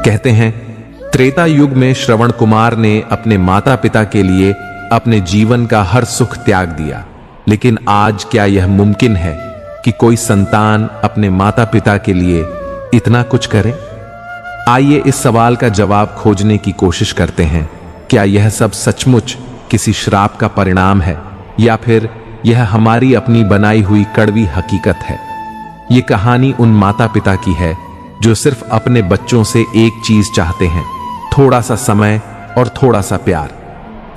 कहते हैं, त्रेता युग में श्रवण कुमार ने अपने माता पिता के लिए अपने जीवन का हर सुख त्याग दिया, लेकिन आज क्या यह मुमकिन है कि कोई संतान अपने माता पिता के लिए इतना कुछ करे? आइए इस सवाल का जवाब खोजने की कोशिश करते हैं। क्या यह सब सचमुच किसी श्राप का परिणाम है, या फिर यह हमारी अपनी बनाई हुई कड़वी हकीकत है? यह कहानी उन माता पिता की है जो सिर्फ अपने बच्चों से एक चीज चाहते हैं, थोड़ा सा समय और थोड़ा सा प्यार।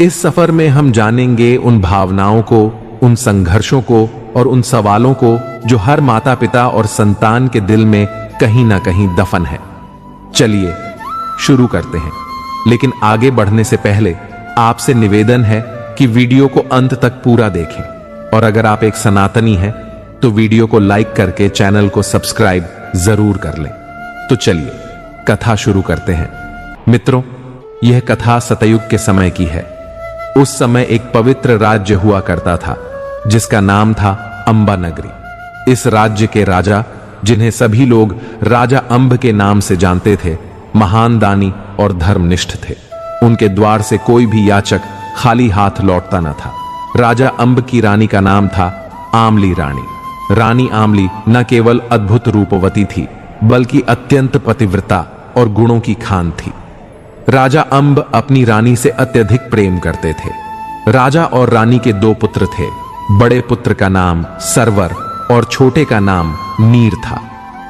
इस सफर में हम जानेंगे उन भावनाओं को, उन संघर्षों को और उन सवालों को जो हर माता पिता और संतान के दिल में कहीं ना कहीं दफन है। चलिए शुरू करते हैं, लेकिन आगे बढ़ने से पहले आपसे निवेदन है कि वीडियो को अंत तक पूरा देखें, और अगर आप एक सनातनी हैं तो वीडियो को लाइक करके चैनल को सब्सक्राइब जरूर कर लें। तो चलिए कथा शुरू करते हैं। मित्रों, यह कथा सतयुग के समय की है। उस समय एक पवित्र राज्य हुआ करता था जिसका नाम था अंबा नगरी। इस राज्य के राजा, जिन्हें सभी लोग राजा अंब के नाम से जानते थे, महान दानी और धर्मनिष्ठ थे। उनके द्वार से कोई भी याचक खाली हाथ लौटता न था। राजा अंब की रानी का नाम था आमली रानी। रानी आमली न केवल अद्भुत रूपवती थी, बल्कि अत्यंत पतिव्रता और गुणों की खान थी। राजा अंब अपनी रानी से अत्यधिक प्रेम करते थे। राजा और रानी के दो पुत्र थे। बड़े पुत्र का नाम सरवर और छोटे का नाम नीर था।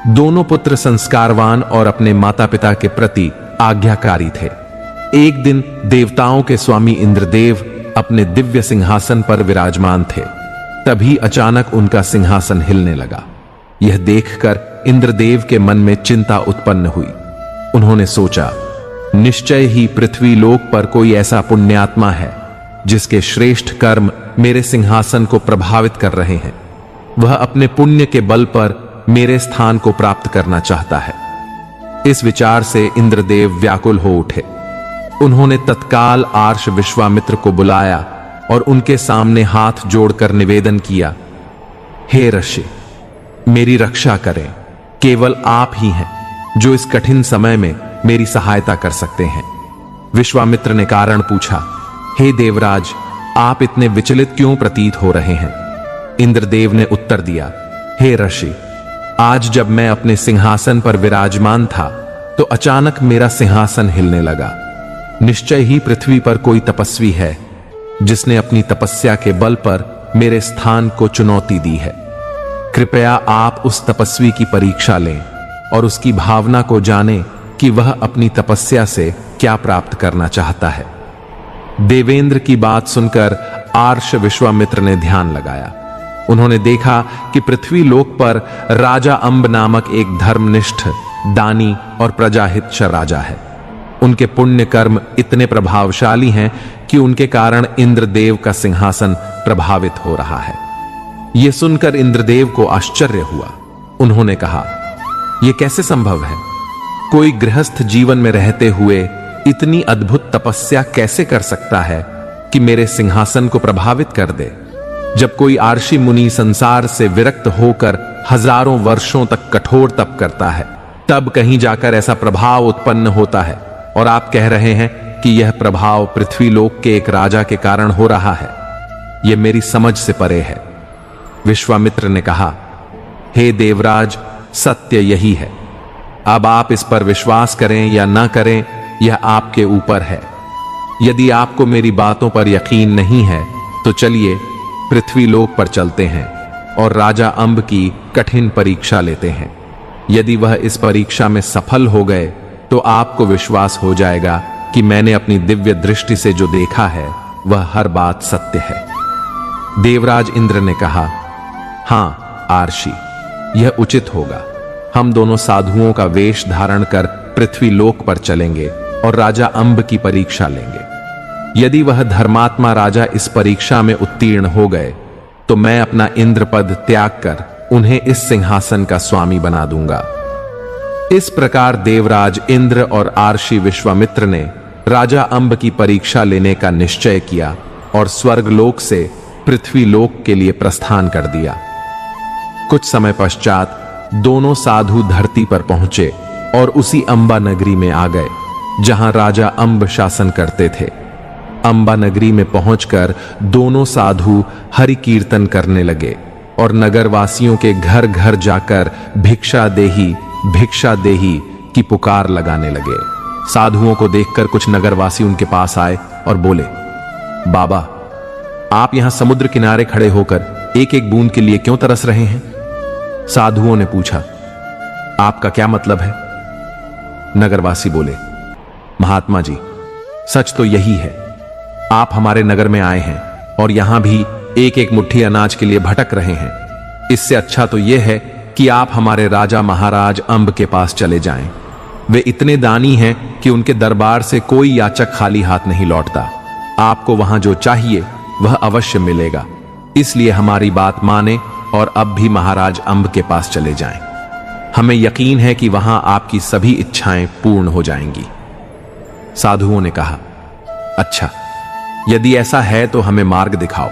दोनों पुत्र संस्कारवान और अपने माता पिता के प्रति आज्ञाकारी थे। एक दिन देवताओं के स्वामी इंद्रदेव अपने दिव्य सिंहासन पर विराजमान थे। तभी अचानक उनका सिंहासन हिलने लगा। यह देखकर इंद्रदेव के मन में चिंता उत्पन्न हुई। उन्होंने सोचा, निश्चय ही पृथ्वी लोक पर कोई ऐसा पुण्यात्मा है जिसके श्रेष्ठ कर्म मेरे सिंहासन को प्रभावित कर रहे हैं। वह अपने पुण्य के बल पर मेरे स्थान को प्राप्त करना चाहता है। इस विचार से इंद्रदेव व्याकुल हो उठे। उन्होंने तत्काल आर्ष विश्वामित्र को बुलाया और उनके सामने हाथ जोड़कर निवेदन किया, हे ऋषि, मेरी रक्षा करें। केवल आप ही हैं जो इस कठिन समय में मेरी सहायता कर सकते हैं। विश्वामित्र ने कारण पूछा, हे देवराज, आप इतने विचलित क्यों प्रतीत हो रहे हैं? इंद्रदेव ने उत्तर दिया, हे ऋषि, आज जब मैं अपने सिंहासन पर विराजमान था तो अचानक मेरा सिंहासन हिलने लगा। निश्चय ही पृथ्वी पर कोई तपस्वी है जिसने अपनी तपस्या के बल पर मेरे स्थान को चुनौती दी है। कृपया आप उस तपस्वी की परीक्षा लें और उसकी भावना को जानें कि वह अपनी तपस्या से क्या प्राप्त करना चाहता है। देवेंद्र की बात सुनकर आर्ष विश्वामित्र ने ध्यान लगाया। उन्होंने देखा कि पृथ्वी लोक पर राजा अंब नामक एक धर्मनिष्ठ, दानी और प्रजाहित राजा है। उनके पुण्य कर्म इतने प्रभावशाली हैं कि उनके कारण इंद्रदेव का सिंहासन प्रभावित हो रहा है। यह सुनकर इंद्रदेव को आश्चर्य हुआ। उन्होंने कहा, यह कैसे संभव है? कोई गृहस्थ जीवन में रहते हुए इतनी अद्भुत तपस्या कैसे कर सकता है कि मेरे सिंहासन को प्रभावित कर दे? जब कोई आर्षि मुनि संसार से विरक्त होकर हजारों वर्षों तक कठोर तप करता है, तब कहीं जाकर ऐसा प्रभाव उत्पन्न होता है, और आप कह रहे हैं कि यह प्रभाव पृथ्वी लोक के एक राजा के कारण हो रहा है। यह मेरी समझ से परे है। विश्वामित्र ने कहा, हे देवराज, सत्य यही है। अब आप इस पर विश्वास करें या ना करें, यह आपके ऊपर है। यदि आपको मेरी बातों पर यकीन नहीं है तो चलिए पृथ्वी लोक पर चलते हैं और राजा अंब की कठिन परीक्षा लेते हैं। यदि वह इस परीक्षा में सफल हो गए तो आपको विश्वास हो जाएगा कि मैंने अपनी दिव्य दृष्टि से जो देखा है वह हर बात सत्य है। देवराज इंद्र ने कहा, हां आर्षि, यह उचित होगा। हम दोनों साधुओं का वेश धारण कर पृथ्वी लोक पर चलेंगे और राजा अंब की परीक्षा लेंगे। यदि वह धर्मात्मा राजा इस परीक्षा में उत्तीर्ण हो गए तो मैं अपना इंद्र पद त्याग कर उन्हें इस सिंहासन का स्वामी बना दूंगा। इस प्रकार देवराज इंद्र और आर्षि विश्वामित्र ने राजा अंब की परीक्षा लेने का निश्चय किया और स्वर्गलोक से पृथ्वी लोक के लिए प्रस्थान कर दिया। कुछ समय पश्चात दोनों साधु धरती पर पहुंचे और उसी अंबा नगरी में आ गए जहां राजा अंब शासन करते थे। अंबा नगरी में पहुंचकर दोनों साधु हरि कीर्तन करने लगे और नगरवासियों के घर घर जाकर भिक्षा देही की पुकार लगाने लगे। साधुओं को देखकर कुछ नगरवासी उनके पास आए और बोले, बाबा, आप यहां समुद्र किनारे खड़े होकर एक एक बूंद के लिए क्यों तरस रहे हैं? साधुओं ने पूछा, आपका क्या मतलब है? नगरवासी बोले, महात्मा जी, सच तो यही है, आप हमारे नगर में आए हैं और यहां भी एक एक मुट्ठी अनाज के लिए भटक रहे हैं। इससे अच्छा तो यह है कि आप हमारे राजा महाराज अंब के पास चले जाएं। वे इतने दानी हैं कि उनके दरबार से कोई याचक खाली हाथ नहीं लौटता। आपको वहां जो चाहिए वह अवश्य मिलेगा। इसलिए हमारी बात माने और अब भी महाराज अंब के पास चले जाएं। हमें यकीन है कि वहां आपकी सभी इच्छाएं पूर्ण हो जाएंगी। साधुओं ने कहा, अच्छा, यदि ऐसा है तो हमें मार्ग दिखाओ।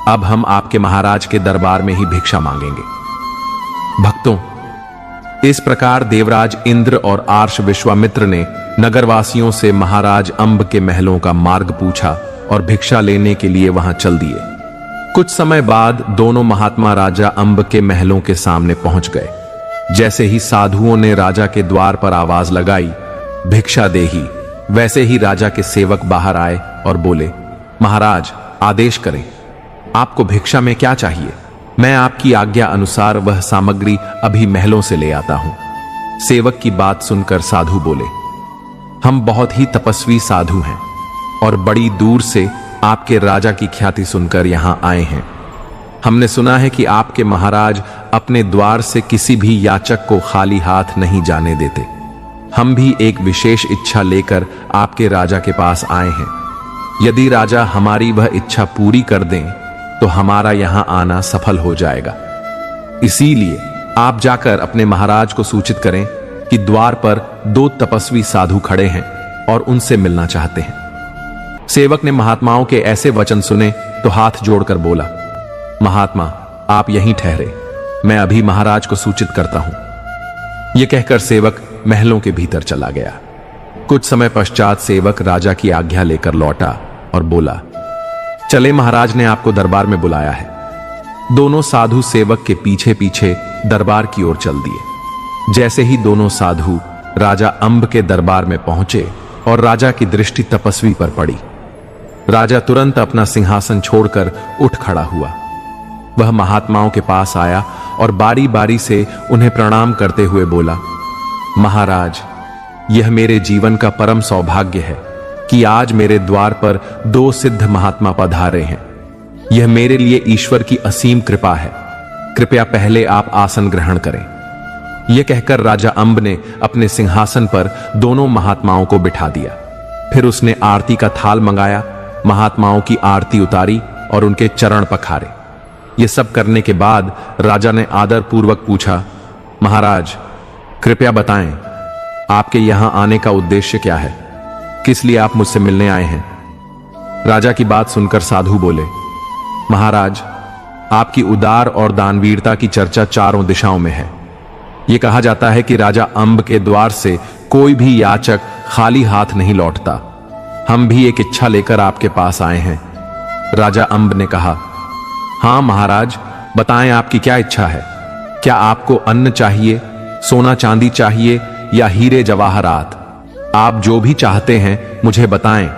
अब हम आपके महाराज के दरबार में ही भिक्षा मांगेंगे। भक्तों, इस प्रकार देवराज इंद्र और आर्ष विश्वामित्र ने नगरवासियों से महाराज अंब के महलों का मार्ग पूछा और भिक्षा लेने के लिए वहां चल दिए। कुछ समय बाद दोनों महात्मा राजा अंब के महलों के सामने पहुंच गए। जैसे ही साधुओं ने राजा के द्वार पर आवाज लगाई, भिक्षा देही, वैसे ही राजा के सेवक बाहर आए और बोले, महाराज, आदेश करें, आपको भिक्षा में क्या चाहिए? मैं आपकी आज्ञा अनुसार वह सामग्री अभी महलों से ले आता हूं। सेवक की बात सुनकर साधु बोले, हम बहुत ही तपस्वी साधु हैं और बड़ी दूर से आपके राजा की ख्याति सुनकर यहां आए हैं। हमने सुना है कि आपके महाराज अपने द्वार से किसी भी याचक को खाली हाथ नहीं जाने देते। हम भी एक विशेष इच्छा लेकर आपके राजा के पास आए हैं। यदि राजा हमारी वह इच्छा पूरी कर दें तो हमारा यहां आना सफल हो जाएगा। इसीलिए आप जाकर अपने महाराज को सूचित करें कि द्वार पर 2 तपस्वी साधु खड़े हैं और उनसे मिलना चाहते हैं। सेवक ने महात्माओं के ऐसे वचन सुने तो हाथ जोड़कर बोला, महात्मा, आप यहीं ठहरे, मैं अभी महाराज को सूचित करता हूं। यह कहकर सेवक महलों के भीतर चला गया। कुछ समय पश्चात सेवक राजा की आज्ञा लेकर लौटा और बोला, चले, महाराज ने आपको दरबार में बुलाया है। दोनों साधु सेवक के पीछे पीछे दरबार की ओर चल दिए। जैसे ही दोनों साधु राजा अंब के दरबार में पहुंचे और राजा की दृष्टि तपस्वी पर पड़ी, राजा तुरंत अपना सिंहासन छोड़कर उठ खड़ा हुआ। वह महात्माओं के पास आया और बारी बारी से उन्हें प्रणाम करते हुए बोला, महाराज, यह मेरे जीवन का परम सौभाग्य है कि आज मेरे द्वार पर 2 सिद्ध महात्मा पधारे हैं। यह मेरे लिए ईश्वर की असीम कृपा है। कृपया पहले आप आसन ग्रहण करें। यह कहकर राजा अंब ने अपने सिंहासन पर दोनों महात्माओं को बिठा दिया। फिर उसने आरती का थाल मंगाया, महात्माओं की आरती उतारी और उनके चरण पखारे। यह सब करने के बाद राजा ने आदर पूर्वक पूछा, महाराज, कृपया बताएं, आपके यहां आने का उद्देश्य क्या है? किस लिए आप मुझसे मिलने आए हैं? राजा की बात सुनकर साधु बोले, महाराज, आपकी उदार और दानवीरता की चर्चा चारों दिशाओं में है। यह कहा जाता है कि राजा अंब के द्वार से कोई भी याचक खाली हाथ नहीं लौटता। हम भी एक इच्छा लेकर आपके पास आए हैं। राजा अंब ने कहा, हां महाराज, बताएं, आपकी क्या इच्छा है? क्या आपको अन्न चाहिए, सोना चांदी चाहिए या हीरे जवाहरात? आप जो भी चाहते हैं मुझे बताएं,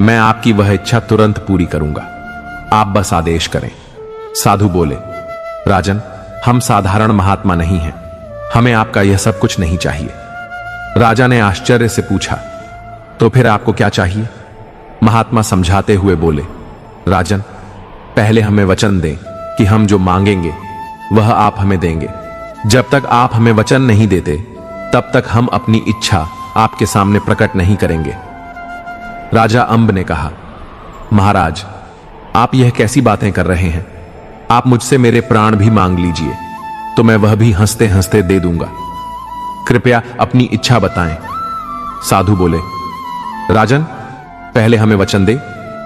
मैं आपकी वह इच्छा तुरंत पूरी करूंगा। आप बस आदेश करें। साधु बोले, राजन, हम साधारण महात्मा नहीं हैं, हमें आपका यह सब कुछ नहीं चाहिए। राजा ने आश्चर्य से पूछा, तो फिर आपको क्या चाहिए? महात्मा समझाते हुए बोले, राजन, पहले हमें वचन दें कि हम जो मांगेंगे वह आप हमें देंगे। जब तक आप हमें वचन नहीं देते तब तक हम अपनी इच्छा आपके सामने प्रकट नहीं करेंगे। राजा अंब ने कहा, महाराज, आप यह कैसी बातें कर रहे हैं? आप मुझसे मेरे प्राण भी मांग लीजिए तो मैं वह भी हंसते हंसते दे दूंगा। कृपया अपनी इच्छा बताएं। साधु बोले, राजन, पहले हमें वचन दे,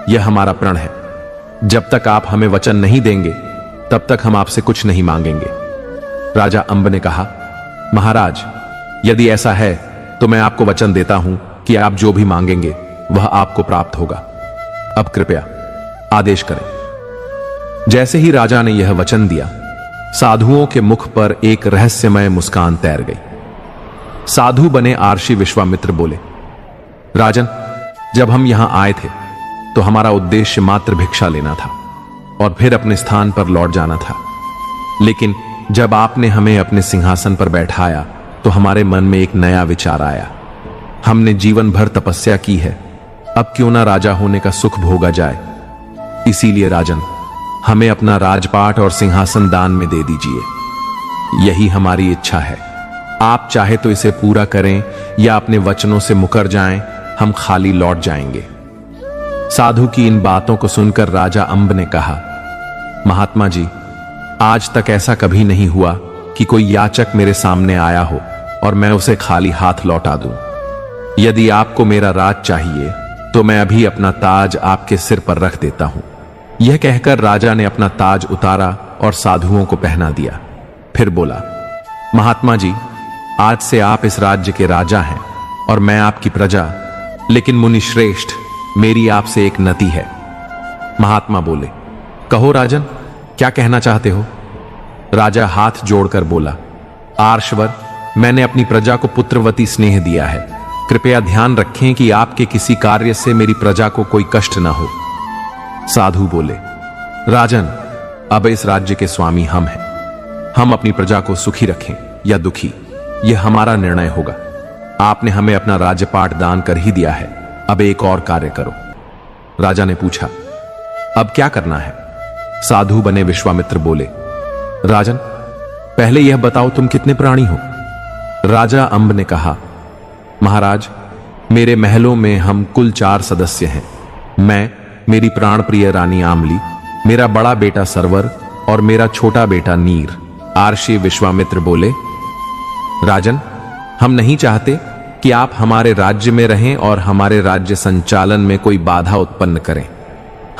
यह हमारा प्रण है। जब तक आप हमें वचन नहीं देंगे तब तक हम आपसे कुछ नहीं मांगेंगे। राजा अंब ने कहा, महाराज, यदि ऐसा है तो मैं आपको वचन देता हूं कि आप जो भी मांगेंगे वह आपको प्राप्त होगा। अब कृपया आदेश करें। जैसे ही राजा ने यह वचन दिया, साधुओं के मुख पर एक रहस्यमय मुस्कान तैर गई। साधु बने आर्षि विश्वामित्र बोले, राजन, जब हम यहां आए थे तो हमारा उद्देश्य मात्र भिक्षा लेना था और फिर अपने स्थान पर लौट जाना था। लेकिन जब आपने हमें अपने सिंहासन पर बैठाया तो हमारे मन में एक नया विचार आया। हमने जीवन भर तपस्या की है, अब क्यों ना राजा होने का सुख भोगा जाए। इसीलिए राजन, हमें अपना राजपाट और सिंहासन दान में दे दीजिए। यही हमारी इच्छा है। आप चाहे तो इसे पूरा करें या अपने वचनों से मुकर जाएं, हम खाली लौट जाएंगे। साधु की इन बातों को सुनकर राजा अंब ने कहा, महात्मा जी, आज तक ऐसा कभी नहीं हुआ कि कोई याचक मेरे सामने आया हो और मैं उसे खाली हाथ लौटा दूं। यदि आपको मेरा राज चाहिए तो मैं अभी अपना ताज आपके सिर पर रख देता हूं। यह कहकर राजा ने अपना ताज उतारा और साधुओं को पहना दिया। फिर बोला, महात्मा जी, आज से आप इस राज्य के राजा हैं और मैं आपकी प्रजा। लेकिन मुनि श्रेष्ठ, मेरी आपसे एक नति है। महात्मा बोले, कहो राजन, क्या कहना चाहते हो। राजा हाथ जोड़कर बोला, आर्षवर, मैंने अपनी प्रजा को पुत्रवती स्नेह दिया है। कृपया ध्यान रखें कि आपके किसी कार्य से मेरी प्रजा को कोई कष्ट न हो। साधु बोले, राजन, अब इस राज्य के स्वामी हम हैं। हम अपनी प्रजा को सुखी रखें या दुखी, यह हमारा निर्णय होगा। आपने हमें अपना राज्यपाट दान कर ही दिया है, अब एक और कार्य करो। राजा ने पूछा, अब क्या करना है। साधु बने विश्वामित्र बोले, राजन, पहले यह बताओ तुम कितने प्राणी हो। राजा अंब ने कहा, महाराज, मेरे महलों में हम कुल 4 सदस्य हैं। मैं, मेरी प्राण प्रिय रानी आमली, मेरा बड़ा बेटा सरवर और मेरा छोटा बेटा नीर। आर्षि विश्वामित्र बोले, राजन, हम नहीं चाहते कि आप हमारे राज्य में रहें और हमारे राज्य संचालन में कोई बाधा उत्पन्न करें।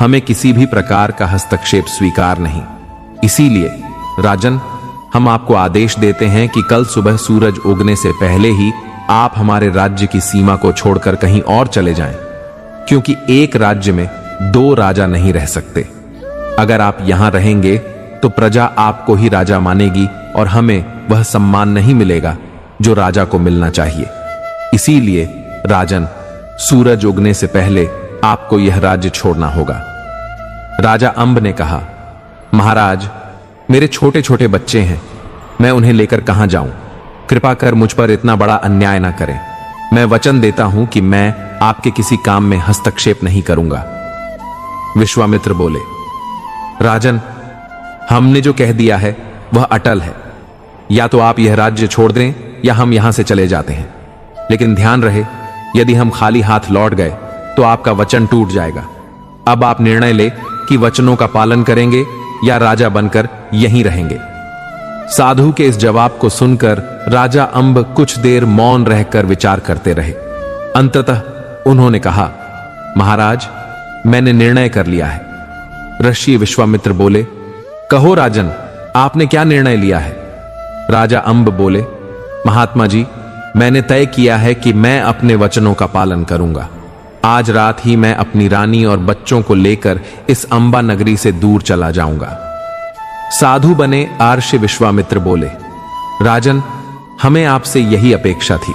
हमें किसी भी प्रकार का हस्तक्षेप स्वीकार नहीं। इसीलिए राजन, हम आपको आदेश देते हैं कि कल सुबह सूरज उगने से पहले ही आप हमारे राज्य की सीमा को छोड़कर कहीं और चले जाएं, क्योंकि एक राज्य में 2 राजा नहीं रह सकते। अगर आप यहां रहेंगे तो प्रजा आपको ही राजा मानेगी और हमें वह सम्मान नहीं मिलेगा जो राजा को मिलना चाहिए। इसीलिए राजन, सूरज उगने से पहले आपको यह राज्य छोड़ना होगा। राजा अंब ने कहा, महाराज, मेरे छोटे छोटे बच्चे हैं, मैं उन्हें लेकर कहां जाऊं। कृपा कर मुझ पर इतना बड़ा अन्याय ना करें। मैं वचन देता हूं कि मैं आपके किसी काम में हस्तक्षेप नहीं करूंगा। विश्वामित्र बोले, राजन, हमने जो कह दिया है वह अटल है। या तो आप यह राज्य छोड़ दें या हम यहां से चले जाते हैं। लेकिन ध्यान रहे, यदि हम खाली हाथ लौट गए तो आपका वचन टूट जाएगा। अब आप निर्णय ले कि वचनों का पालन करेंगे या राजा बनकर यहीं रहेंगे। साधु के इस जवाब को सुनकर राजा अंब कुछ देर मौन रहकर विचार करते रहे। अंततः उन्होंने कहा, महाराज, मैंने निर्णय कर लिया है। ऋषि विश्वामित्र बोले, कहो राजन, आपने क्या निर्णय लिया है। राजा अंब बोले, महात्मा जी, मैंने तय किया है कि मैं अपने वचनों का पालन करूंगा। आज रात ही मैं अपनी रानी और बच्चों को लेकर इस अंबा नगरी से दूर चला जाऊंगा। साधु बने आर्षि विश्वामित्र बोले, राजन, हमें आपसे यही अपेक्षा थी।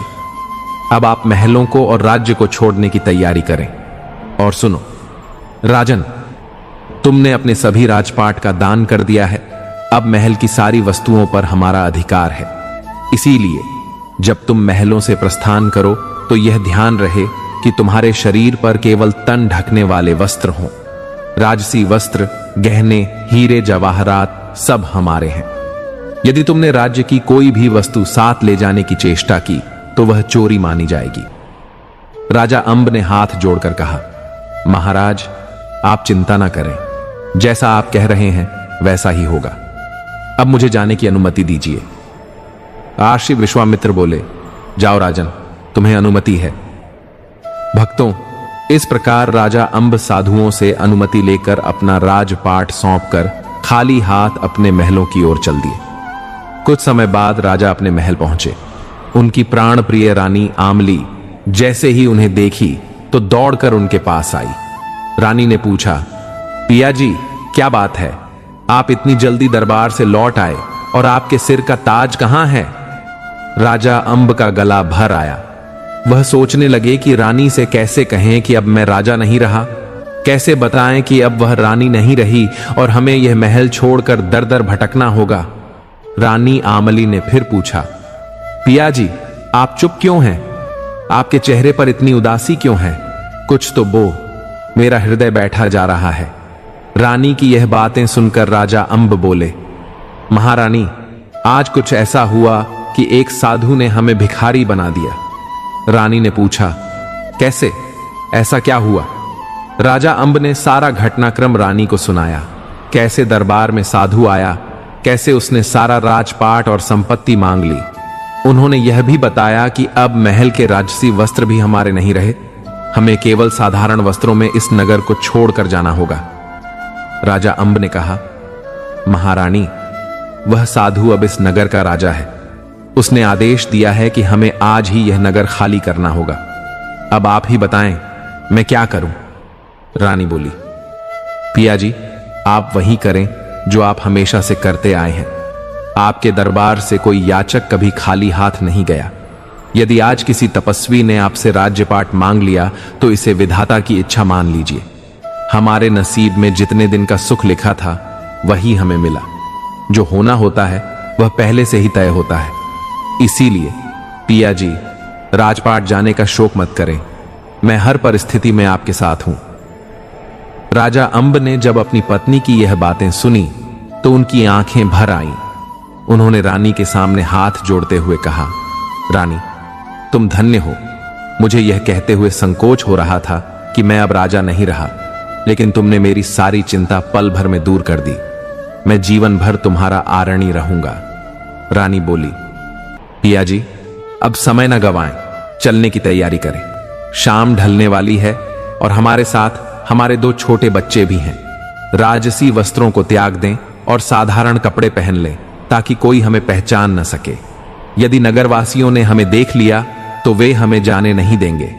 अब आप महलों को और राज्य को छोड़ने की तैयारी करें। और सुनो राजन, तुमने अपने सभी राजपाट का दान कर दिया है। अब महल की सारी वस्तुओं पर हमारा अधिकार है। इसीलिए जब तुम महलों से प्रस्थान करो तो यह ध्यान रहे कि तुम्हारे शरीर पर केवल तन ढकने वाले वस्त्र हों। राजसी वस्त्र, गहने, हीरे जवाहरात सब हमारे हैं। यदि तुमने राज्य की कोई भी वस्तु साथ ले जाने की चेष्टा की तो वह चोरी मानी जाएगी। राजा अंब ने हाथ जोड़कर कहा, महाराज, आप चिंता ना करें, जैसा आप कह रहे हैं वैसा ही होगा। अब मुझे जाने की अनुमति दीजिए। आर्षि विश्वामित्र बोले, जाओ राजन, तुम्हें अनुमति है। भक्तों, इस प्रकार राजा अंब साधुओं से अनुमति लेकर अपना राजपाट सौंपकर खाली हाथ अपने महलों की ओर चल दिए। कुछ समय बाद राजा अपने महल पहुंचे। उनकी प्राण प्रिय रानी आमली जैसे ही उन्हें देखी तो दौड़कर उनके पास आई। रानी ने पूछा, पिया जी, क्या बात है? आप इतनी जल्दी दरबार से लौट आए और आपके सिर का ताज कहां है? राजा अंब का गला भर आया। वह सोचने लगे कि रानी से कैसे कहें कि अब मैं राजा नहीं रहा, कैसे बताएं कि अब वह रानी नहीं रही और हमें यह महल छोड़कर दर दर भटकना होगा। रानी आमली ने फिर पूछा, पिया जी, आप चुप क्यों हैं? आपके चेहरे पर इतनी उदासी क्यों है? कुछ तो बो, मेरा हृदय बैठा जा रहा है। रानी की यह बातें सुनकर राजा अंब बोले, महारानी, आज कुछ ऐसा हुआ कि एक साधु ने हमें भिखारी बना दिया। रानी ने पूछा, कैसे? ऐसा क्या हुआ? राजा अंब ने सारा घटनाक्रम रानी को सुनाया। कैसे दरबार में साधु आया, कैसे उसने सारा राजपाट और संपत्ति मांग ली। उन्होंने यह भी बताया कि अब महल के राजसी वस्त्र भी हमारे नहीं रहे, हमें केवल साधारण वस्त्रों में इस नगर को छोड़कर जाना होगा। राजा अंब ने कहा, महारानी, वह साधु अब इस नगर का राजा है। उसने आदेश दिया है कि हमें आज ही यह नगर खाली करना होगा। अब आप ही बताएं, मैं क्या करूं? रानी बोली, पिया जी, आप वही करें जो आप हमेशा से करते आए हैं। आपके दरबार से कोई याचक कभी खाली हाथ नहीं गया। यदि आज किसी तपस्वी ने आपसे राज्यपाट मांग लिया तो इसे विधाता की इच्छा मान लीजिए। हमारे नसीब में जितने दिन का सुख लिखा था वही हमें मिला। जो होना होता है वह पहले से ही तय होता है। इसीलिए पिया जी, राजपाट जाने का शोक मत करें, मैं हर परिस्थिति में आपके साथ हूं। राजा अंब ने जब अपनी पत्नी की यह बातें सुनी तो उनकी आंखें भर आईं। उन्होंने रानी के सामने हाथ जोड़ते हुए कहा, रानी, तुम धन्य हो। मुझे यह कहते हुए संकोच हो रहा था कि मैं अब राजा नहीं रहा, लेकिन तुमने मेरी सारी चिंता पल भर में दूर कर दी। मैं जीवन भर तुम्हारा आरणी रहूंगा। रानी बोली, पिया जी, अब समय न गवाएं, चलने की तैयारी करें। शाम ढलने वाली है और हमारे साथ हमारे 2 छोटे बच्चे भी हैं। राजसी वस्त्रों को त्याग दें और साधारण कपड़े पहन लें ताकि कोई हमें पहचान न सके। यदि नगरवासियों ने हमें देख लिया तो वे हमें जाने नहीं देंगे।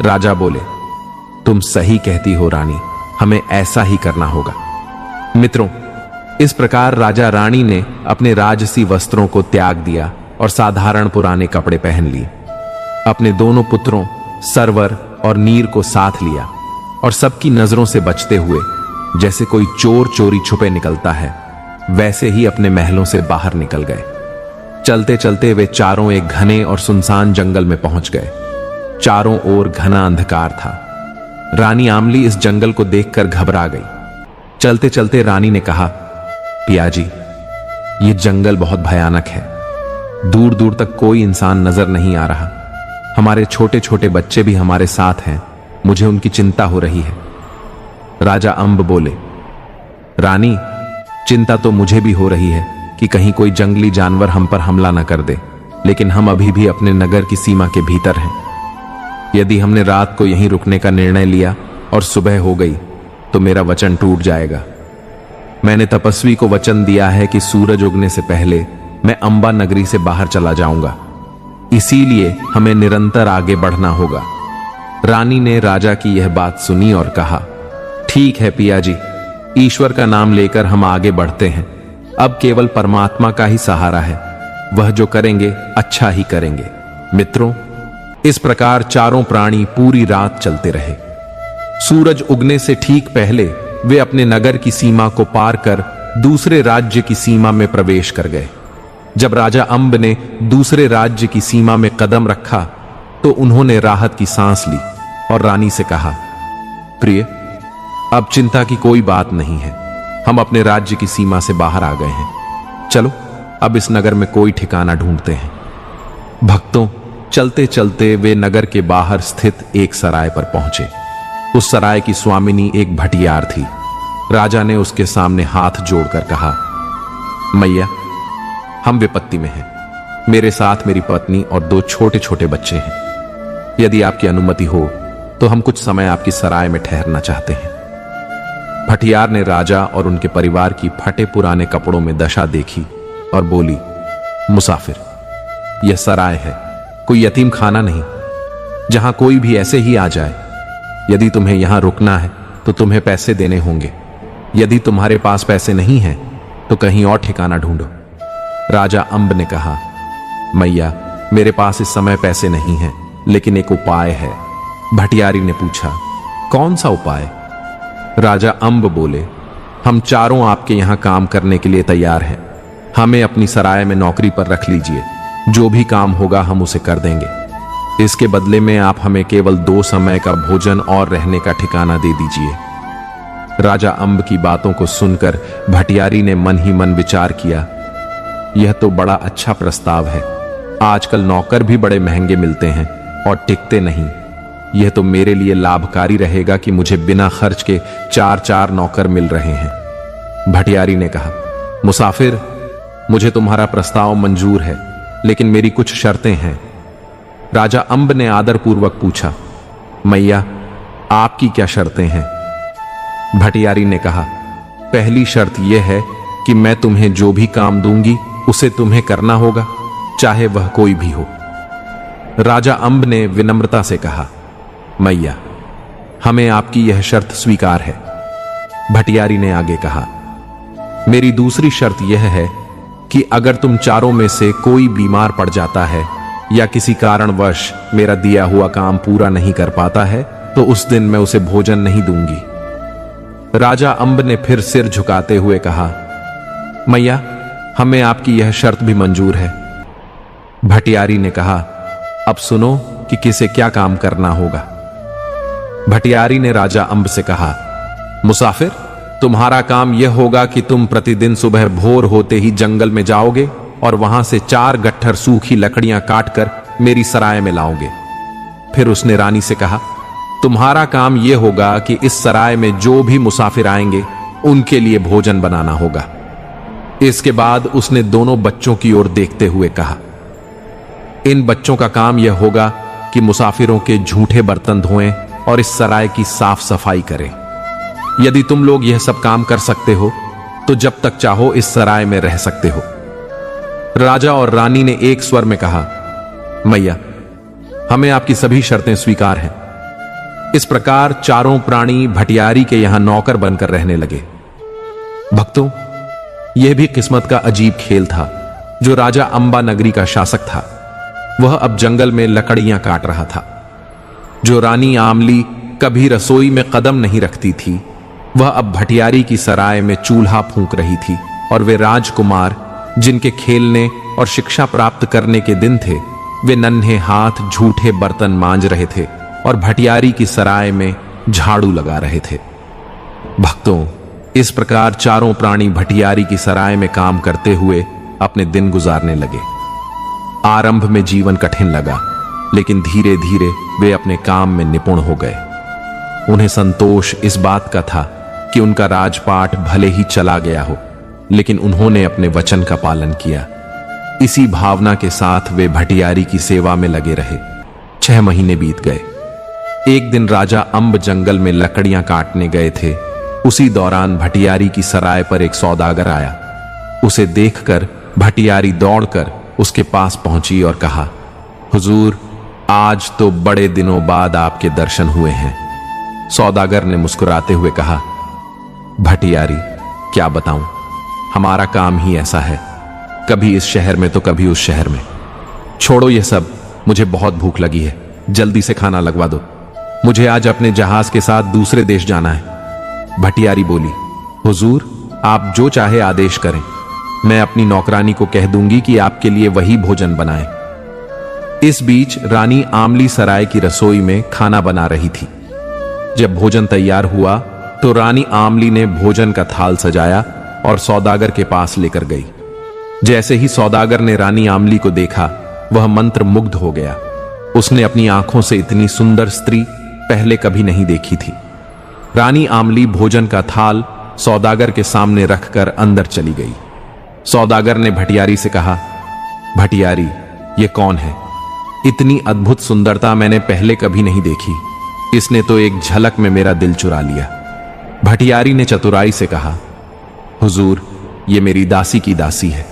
राजा बोले, तुम सही कहती हो रानी, हमें ऐसा ही करना होगा। मित्रों, इस प्रकार राजा रानी ने अपने राजसी वस्त्रों को त्याग दिया और साधारण पुराने कपड़े पहन लिए। अपने दोनों पुत्रों सरवर और नीर को साथ लिया और सबकी नजरों से बचते हुए, जैसे कोई चोर चोरी छुपे निकलता है, वैसे ही अपने महलों से बाहर निकल गए। चलते चलते वे चारों एक घने और सुनसान जंगल में पहुंच गए। चारों ओर घना अंधकार था। रानी आमली इस जंगल को देखकर घबरा गई। चलते चलते रानी ने कहा, पिया जी, ये जंगल बहुत भयानक है। दूर दूर तक कोई इंसान नजर नहीं आ रहा। हमारे छोटे छोटे बच्चे भी हमारे साथ हैं, मुझे उनकी चिंता हो रही है। राजा अंब बोले, रानी, चिंता तो मुझे भी हो रही है कि कहीं कोई जंगली जानवर हम पर हमला न कर दे, लेकिन हम अभी भी अपने नगर की सीमा के भीतर हैं। यदि हमने रात को यहीं रुकने का निर्णय लिया और सुबह हो गई तो मेरा वचन टूट जाएगा। मैंने तपस्वी को वचन दिया है कि सूरज उगने से पहले मैं अंबा नगरी से बाहर चला जाऊंगा। इसीलिए हमें निरंतर आगे बढ़ना होगा। रानी ने राजा की यह बात सुनी और कहा, ठीक है पिया जी, ईश्वर का नाम लेकर हम आगे बढ़ते हैं। अब केवल परमात्मा का ही सहारा है, वह जो करेंगे अच्छा ही करेंगे। मित्रों, इस प्रकार चारों प्राणी पूरी रात चलते रहे। सूरज उगने से ठीक पहले वे अपने नगर की सीमा को पार कर दूसरे राज्य की सीमा में प्रवेश कर गए। जब राजा अंब ने दूसरे राज्य की सीमा में कदम रखा तो उन्होंने राहत की सांस ली और रानी से कहा, प्रिय, अब चिंता की कोई बात नहीं है। हम अपने राज्य की सीमा से बाहर आ गए हैं। चलो अब इस नगर में कोई ठिकाना ढूंढते हैं। भक्तों, चलते चलते वे नगर के बाहर स्थित एक सराय पर पहुंचे। उस सराय की स्वामिनी एक भटियार थी। राजा ने उसके सामने हाथ जोड़कर कहा, मैया, हम विपत्ति में हैं। मेरे साथ मेरी पत्नी और 2 छोटे छोटे बच्चे हैं। यदि आपकी अनुमति हो तो हम कुछ समय आपकी सराय में ठहरना चाहते हैं। भटियार ने राजा और उनके परिवार की फटे पुराने कपड़ों में दशा देखी और बोली, मुसाफिर, यह सराय है, कोई यतीम खाना नहीं, जहां कोई भी ऐसे ही आ जाए। यदि तुम्हें यहां रुकना है तो तुम्हें पैसे देने होंगे। यदि तुम्हारे पास पैसे नहीं हैं तो कहीं और ठिकाना ढूंढो। राजा अंब ने कहा, मैया, मेरे पास इस समय पैसे नहीं हैं, लेकिन एक उपाय है। भटियारी ने पूछा, कौन सा उपाय? राजा अंब बोले, हम चारों आपके यहां काम करने के लिए तैयार हैं। हमें अपनी सराय में नौकरी पर रख लीजिए। जो भी काम होगा हम उसे कर देंगे। इसके बदले में आप हमें केवल 2 समय का भोजन और रहने का ठिकाना दे दीजिए। राजा अंब की बातों को सुनकर भटियारी ने मन ही मन विचार किया, यह तो बड़ा अच्छा प्रस्ताव है। आजकल नौकर भी बड़े महंगे मिलते हैं और टिकते नहीं। यह तो मेरे लिए लाभकारी रहेगा कि मुझे बिना खर्च के 4-4 नौकर मिल रहे हैं। भटियारी ने कहा, मुसाफिर, मुझे तुम्हारा प्रस्ताव मंजूर है, लेकिन मेरी कुछ शर्तें हैं। राजा अंब ने आदरपूर्वक पूछा, मैया, आपकी क्या शर्तें हैं? भटियारी ने कहा, पहली शर्त यह है कि मैं तुम्हें जो भी काम दूंगी उसे तुम्हें करना होगा, चाहे वह कोई भी हो। राजा अंब ने विनम्रता से कहा, मैया, हमें आपकी यह शर्त स्वीकार है। भटियारी ने आगे कहा, मेरी दूसरी शर्त यह है कि अगर तुम चारों में से कोई बीमार पड़ जाता है या किसी कारणवश मेरा दिया हुआ काम पूरा नहीं कर पाता है तो उस दिन मैं उसे भोजन नहीं दूंगी। राजा अंब ने फिर सिर झुकाते हुए कहा, मैया, हमें आपकी यह शर्त भी मंजूर है। भटियारी ने कहा, अब सुनो कि किसे क्या काम करना होगा। भटियारी ने राजा अंब से कहा, मुसाफिर, तुम्हारा काम यह होगा कि तुम प्रतिदिन सुबह भोर होते ही जंगल में जाओगे और वहां से 4 गट्ठर सूखी लकड़ियां काटकर मेरी सराय में लाओगे। फिर उसने रानी से कहा, तुम्हारा काम यह होगा कि इस सराय में जो भी मुसाफिर आएंगे उनके लिए भोजन बनाना होगा। इसके बाद उसने दोनों बच्चों की ओर देखते हुए कहा, इन बच्चों का काम यह होगा कि मुसाफिरों के झूठे बर्तन धोएं और इस सराय की साफ सफाई करें। यदि तुम लोग यह सब काम कर सकते हो तो जब तक चाहो इस सराय में रह सकते हो। राजा और रानी ने एक स्वर में कहा, मैया, हमें आपकी सभी शर्तें स्वीकार हैं। इस प्रकार चारों प्राणी भटियारी के यहां नौकर बनकर रहने लगे। भक्तों, यह भी किस्मत का अजीब खेल था। जो राजा अंबा नगरी का शासक था वह अब जंगल में लकड़ियां काट रहा था। जो रानी आमली कभी रसोई में कदम नहीं रखती थी वह अब भटियारी की सराय में चूल्हा फूंक रही थी। और वे राजकुमार जिनके खेलने और शिक्षा प्राप्त करने के दिन थे, वे नन्हे हाथ झूठे बर्तन मांज रहे थे और भटियारी की सराय में झाड़ू लगा रहे थे। भक्तों, इस प्रकार चारों प्राणी भटियारी की सराय में काम करते हुए अपने दिन गुजारने लगे। आरंभ में जीवन कठिन लगा, लेकिन धीरे धीरे वे अपने काम में निपुण हो गए। उन्हें संतोष इस बात का था कि उनका राजपाट भले ही चला गया हो, लेकिन उन्होंने अपने वचन का पालन किया। इसी भावना के साथ वे भटियारी की सेवा में लगे रहे। 6 महीने बीत गए। एक दिन राजा अंब जंगल में लकड़ियां काटने गए थे। उसी दौरान भटियारी की सराय पर एक सौदागर आया। उसे देखकर भटियारी दौड़कर उसके पास पहुंची और कहा, हुजूर, आज तो बड़े दिनों बाद आपके दर्शन हुए हैं। सौदागर ने मुस्कुराते हुए कहा, भटियारी, क्या बताऊं, हमारा काम ही ऐसा है, कभी इस शहर में तो कभी उस शहर में। छोड़ो ये सब, मुझे बहुत भूख लगी है, जल्दी से खाना लगवा दो। मुझे आज अपने जहाज के साथ दूसरे देश जाना है। भटियारी बोली, हुजूर, आप जो चाहे आदेश करें, मैं अपनी नौकरानी को कह दूंगी कि आपके लिए वही भोजन बनाए। इस बीच रानी आमली सराय की रसोई में खाना बना रही थी। जब भोजन तैयार हुआ तो रानी आमली ने भोजन का थाल सजाया और सौदागर के पास लेकर गई। जैसे ही सौदागर ने रानी आमली को देखा, वह मंत्र मुग्ध हो गया। उसने अपनी आंखों से इतनी सुंदर स्त्री पहले कभी नहीं देखी थी। रानी आमली भोजन का थाल सौदागर के सामने रखकर अंदर चली गई। सौदागर ने भटियारी से कहा, भटियारी, ये कौन है? इतनी अद्भुत सुंदरता मैंने पहले कभी नहीं देखी। इसने तो एक झलक में मेरा दिल चुरा लिया। भटियारी ने चतुराई से कहा, हुजूर, ये मेरी दासी की दासी है।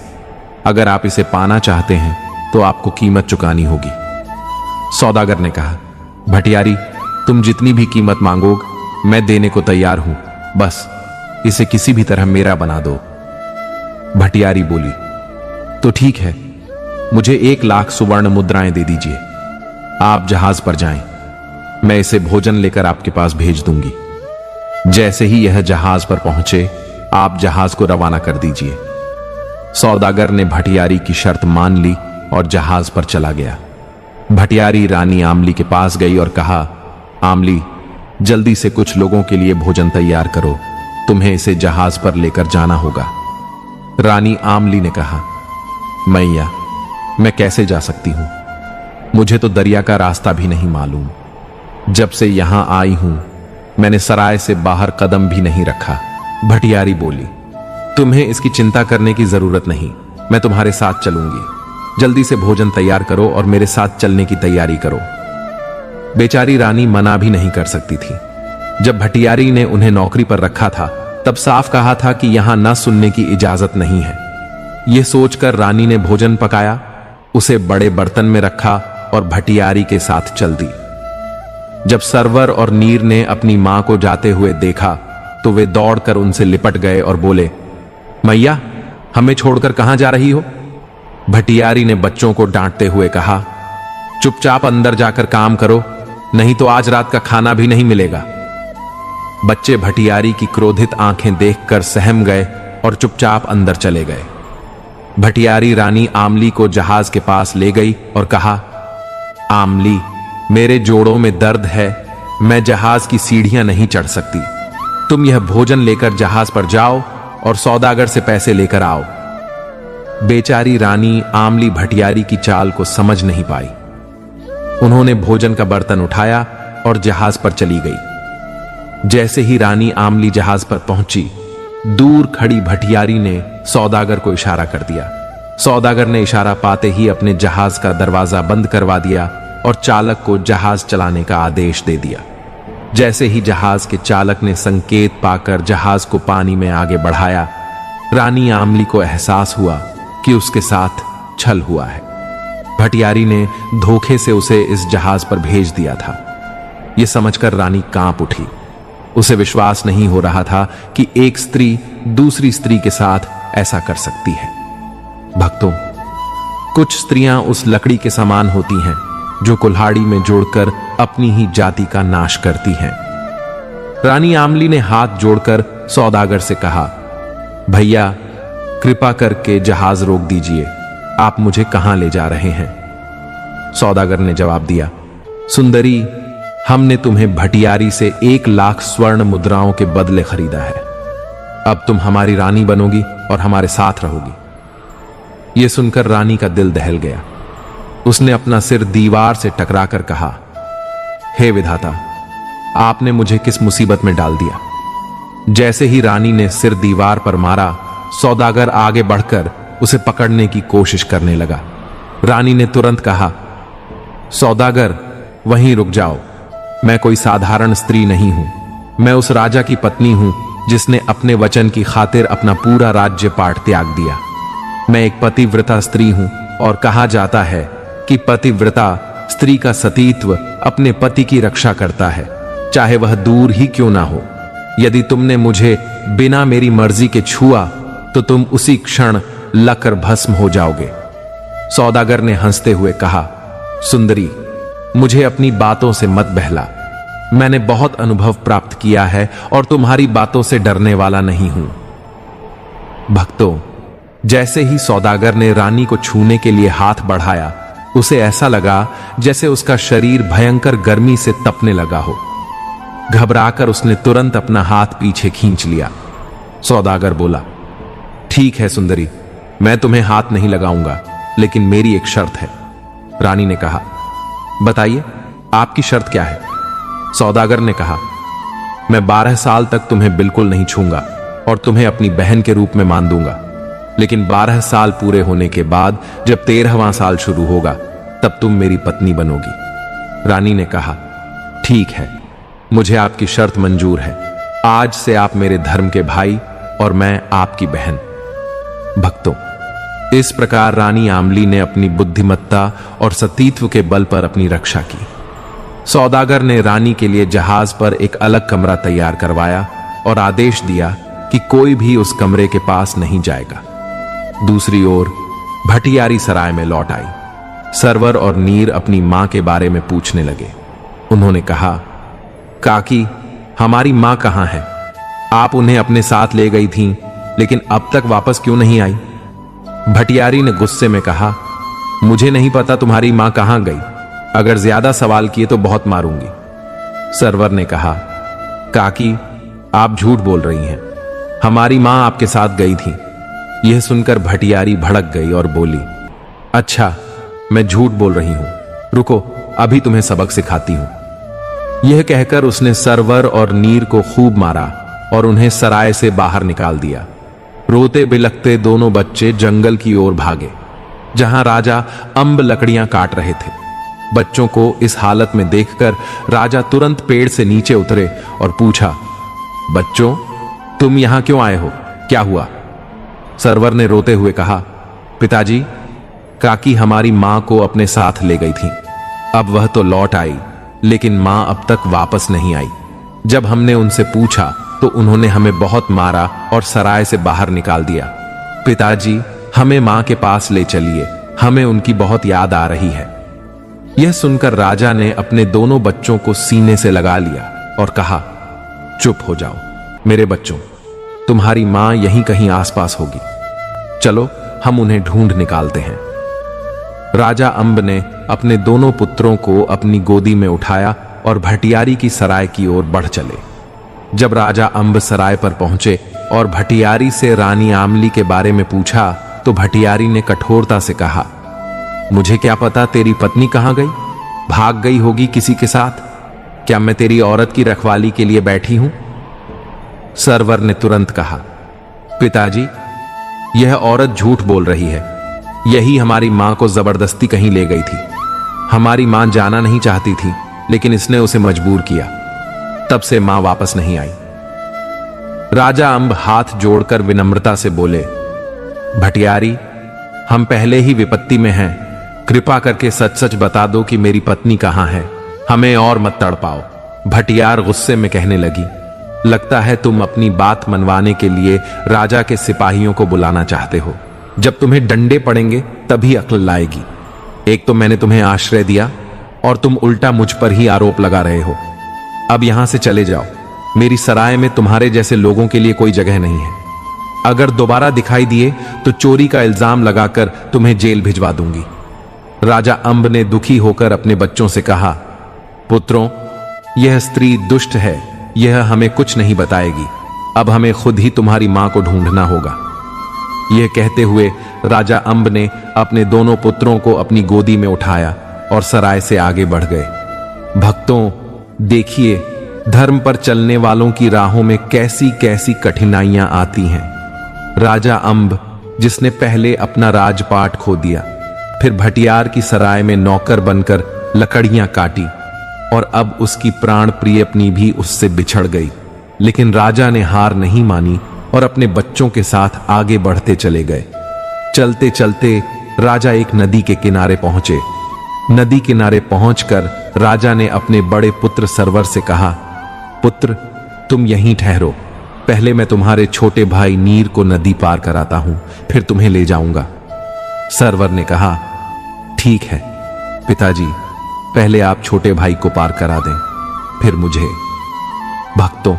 अगर आप इसे पाना चाहते हैं तो आपको कीमत चुकानी होगी। सौदागर ने कहा, भटियारी, तुम जितनी भी कीमत मांगोगे मैं देने को तैयार हूं, बस इसे किसी भी तरह मेरा बना दो। भटियारी बोली, तो ठीक है, मुझे 1 लाख सुवर्ण मुद्राएं दे दीजिए। आप जहाज पर जाएं, मैं इसे भोजन लेकर आपके पास भेज दूंगी। जैसे ही यह जहाज पर पहुंचे आप जहाज को रवाना कर दीजिए। सौदागर ने भटियारी की शर्त मान ली और जहाज पर चला गया। भटियारी रानी आमली के पास गई और कहा, आमली, जल्दी से कुछ लोगों के लिए भोजन तैयार करो, तुम्हें इसे जहाज पर लेकर जाना होगा। रानी आमली ने कहा, मैया, मैं कैसे जा सकती हूं? मुझे तो दरिया का रास्ता भी नहीं मालूम। जब से यहां आई हूं मैंने सराय से बाहर कदम भी नहीं रखा। भटियारी बोली, तुम्हें इसकी चिंता करने की जरूरत नहीं, मैं तुम्हारे साथ चलूंगी। जल्दी से भोजन तैयार करो और मेरे साथ चलने की तैयारी करो। बेचारी रानी मना भी नहीं कर सकती थी। जब भटियारी ने उन्हें नौकरी पर रखा था तब साफ कहा था कि यहां न सुनने की इजाजत नहीं है। यह सोचकर रानी ने भोजन पकाया, उसे बड़े बर्तन में रखा और भटियारी के साथ चल दी। जब सरवर और नीर ने अपनी मां को जाते हुए देखा तो वे दौड़कर उनसे लिपट गए और बोले, मैया, हमें छोड़कर कहां जा रही हो? भटियारी ने बच्चों को डांटते हुए कहा, चुपचाप अंदर जाकर काम करो, नहीं तो आज रात का खाना भी नहीं मिलेगा। बच्चे भटियारी की क्रोधित आंखें देखकर सहम गए और चुपचाप अंदर चले गए। भटियारी रानी आमली को जहाज के पास ले गई और कहा, आमली, मेरे जोड़ों में दर्द है, मैं जहाज की सीढ़ियां नहीं चढ़ सकती। तुम यह भोजन लेकर जहाज पर जाओ और सौदागर से पैसे लेकर आओ। बेचारी रानी आमली भटियारी की चाल को समझ नहीं पाई। उन्होंने भोजन का बर्तन उठाया और जहाज पर चली गई। जैसे ही रानी आमली जहाज पर पहुंची, दूर खड़ी भटियारी ने सौदागर को इशारा कर दिया। सौदागर ने इशारा पाते ही अपने जहाज का दरवाजा बंद करवा दिया और चालक को जहाज चलाने का आदेश दे दिया। जैसे ही जहाज के चालक ने संकेत पाकर जहाज को पानी में आगे बढ़ाया, रानी आमली को एहसास हुआ कि उसके साथ छल हुआ है। भटियारी ने धोखे से उसे इस जहाज पर भेज दिया था। यह समझकर रानी कांप उठी। उसे विश्वास नहीं हो रहा था कि एक स्त्री दूसरी स्त्री के साथ ऐसा कर सकती है। भक्तों, कुछ स्त्रियां उस लकड़ी के समान होती हैं जो कुल्हाड़ी में जोड़कर अपनी ही जाति का नाश करती हैं। रानी आमली ने हाथ जोड़कर सौदागर से कहा, भैया, कृपा करके जहाज रोक दीजिए, आप मुझे कहां ले जा रहे हैं? सौदागर ने जवाब दिया, सुंदरी, हमने तुम्हें भटियारी से 1 लाख स्वर्ण मुद्राओं के बदले खरीदा है। अब तुम हमारी रानी बनोगी और हमारे साथ रहोगी। यह सुनकर रानी का दिल दहल गया। उसने अपना सिर दीवार से टकराकर कहा, हे विधाता, आपने मुझे किस मुसीबत में डाल दिया? जैसे ही रानी ने सिर दीवार पर मारा, सौदागर आगे बढ़कर उसे पकड़ने की कोशिश करने लगा। रानी ने तुरंत कहा, सौदागर, वहीं रुक जाओ, मैं कोई साधारण स्त्री नहीं हूं। मैं उस राजा की पत्नी हूं जिसने अपने वचन की खातिर अपना पूरा राज्य पाट त्याग दिया। मैं एक पतिव्रता स्त्री हूं और कहा जाता है कि पतिव्रता स्त्री का सतीत्व अपने पति की रक्षा करता है, चाहे वह दूर ही क्यों ना हो। यदि तुमने मुझे बिना मेरी मर्जी के छुआ तो तुम उसी क्षण लकर भस्म हो जाओगे। सौदागर ने हंसते हुए कहा, सुंदरी, मुझे अपनी बातों से मत बहला। मैंने बहुत अनुभव प्राप्त किया है और तुम्हारी बातों से डरने वाला नहीं हूं। भक्तों, जैसे ही सौदागर ने रानी को छूने के लिए हाथ बढ़ाया, उसे ऐसा लगा जैसे उसका शरीर भयंकर गर्मी से तपने लगा हो। घबराकर उसने तुरंत अपना हाथ पीछे खींच लिया। सौदागर बोला, ठीक है सुंदरी, मैं तुम्हें हाथ नहीं लगाऊंगा, लेकिन मेरी एक शर्त है। रानी ने कहा, बताइए, आपकी शर्त क्या है? सौदागर ने कहा, मैं 12 साल तक तुम्हें बिल्कुल नहीं छूंगा और तुम्हें अपनी बहन के रूप में मान दूंगा, लेकिन 12 साल पूरे होने के बाद जब 13वां साल शुरू होगा तब तुम मेरी पत्नी बनोगी। रानी ने कहा, ठीक है, मुझे आपकी शर्त मंजूर है। आज से आप मेरे धर्म के भाई और मैं आपकी बहन। भक्तों, इस प्रकार रानी आमली ने अपनी बुद्धिमत्ता और सतीत्व के बल पर अपनी रक्षा की। सौदागर ने रानी के लिए जहाज पर एक अलग कमरा तैयार करवाया और आदेश दिया कि कोई भी उस कमरे के पास नहीं जाएगा। दूसरी ओर भटियारी सराय में लौट आई। सरवर और नीर अपनी मां के बारे में पूछने लगे। उन्होंने कहा, काकी, हमारी मां कहां है? आप उन्हें अपने साथ ले गई थीं, लेकिन अब तक वापस क्यों नहीं आई? भटियारी ने गुस्से में कहा, मुझे नहीं पता तुम्हारी मां कहां गई। अगर ज्यादा सवाल किए तो बहुत मारूंगी। सरवर ने कहा, काकी, आप झूठ बोल रही हैं। हमारी मां आपके साथ गई थी। यह सुनकर भटियारी भड़क गई और बोली, अच्छा, मैं झूठ बोल रही हूं। रुको, अभी तुम्हें सबक सिखाती हूं। यह कहकर उसने सरवर और नीर को खूब मारा और उन्हें सराय से बाहर निकाल दिया। रोते बिलखते दोनों बच्चे जंगल की ओर भागे, जहां राजा अंब लकड़ियां काट रहे थे। बच्चों को इस हालत में देखकर राजा तुरंत पेड़ से नीचे उतरे और पूछा, बच्चों, तुम यहां क्यों आए हो? क्या हुआ? सरवर ने रोते हुए कहा, पिताजी, काकी हमारी मां को अपने साथ ले गई थी। अब वह तो लौट आई, लेकिन मां अब तक वापस नहीं आई। जब हमने उनसे पूछा तो उन्होंने हमें बहुत मारा और सराय से बाहर निकाल दिया। पिताजी, हमें मां के पास ले चलिए, हमें उनकी बहुत याद आ रही है। यह सुनकर राजा ने अपने दोनों बच्चों को सीने से लगा लिया और कहा, चुप हो जाओ मेरे बच्चों, तुम्हारी मां यहीं कहीं आसपास होगी। चलो हम उन्हें ढूंढ निकालते हैं। राजा अंब ने अपने दोनों पुत्रों को अपनी गोदी में उठाया और भटियारी की सराय की ओर बढ़ चले। जब राजा अंब सराय पर पहुंचे और भटियारी से रानी आमली के बारे में पूछा तो भटियारी ने कठोरता से कहा, मुझे क्या पता तेरी पत्नी कहां गई? भाग गई होगी किसी के साथ। क्या मैं तेरी औरत की रखवाली के लिए बैठी हूं? सरवर ने तुरंत कहा, पिताजी, यह औरत झूठ बोल रही है। यही हमारी मां को जबरदस्ती कहीं ले गई थी। हमारी मां जाना नहीं चाहती थी, लेकिन इसने उसे मजबूर किया। तब से मां वापस नहीं आई। राजा अंब हाथ जोड़कर विनम्रता से बोले, भटियारी, हम पहले ही विपत्ति में हैं। कृपा करके सच सच बता दो कि मेरी पत्नी कहां है। हमें और मत तड़पाओ। भटियार गुस्से में कहने लगी, लगता है तुम अपनी बात मनवाने के लिए राजा के सिपाहियों को बुलाना चाहते हो। जब तुम्हें डंडे पड़ेंगे तभी अक्ल लाएगी। एक तो मैंने तुम्हें आश्रय दिया और तुम उल्टा मुझ पर ही आरोप लगा रहे हो। अब यहां से चले जाओ। मेरी सराय में तुम्हारे जैसे लोगों के लिए कोई जगह नहीं है। अगर दोबारा दिखाई दिए तो चोरी का इल्जाम लगाकर तुम्हें जेल भिजवा दूंगी। राजा अंब ने दुखी होकर अपने बच्चों से कहा, पुत्रों, यह स्त्री दुष्ट है। यह हमें कुछ नहीं बताएगी। अब हमें खुद ही तुम्हारी मां को ढूंढना होगा। यह कहते हुए राजा अंब ने अपने दोनों पुत्रों को अपनी गोदी में उठाया और सराय से आगे बढ़ गए। भक्तों, देखिए धर्म पर चलने वालों की राहों में कैसी कैसी कठिनाइयां आती हैं। राजा अंब, जिसने पहले अपना राजपाट खो दिया, फिर भटियार की सराय में नौकर बनकर लकड़ियां काटी और अब उसकी प्राण प्रिय पत्नी भी उससे बिछड़ गई, लेकिन राजा ने हार नहीं मानी और अपने बच्चों के साथ आगे बढ़ते चले गए। चलते चलते राजा एक नदी के किनारे पहुंचे। नदी किनारे पहुंचकर राजा ने अपने बड़े पुत्र सरवर से कहा, पुत्र, तुम यहीं ठहरो। पहले मैं तुम्हारे छोटे भाई नीर को नदी पार कराता हूं, फिर तुम्हें ले जाऊंगा। सरवर ने कहा, ठीक है पिताजी, पहले आप छोटे भाई को पार करा दें, फिर मुझे। भक्तों,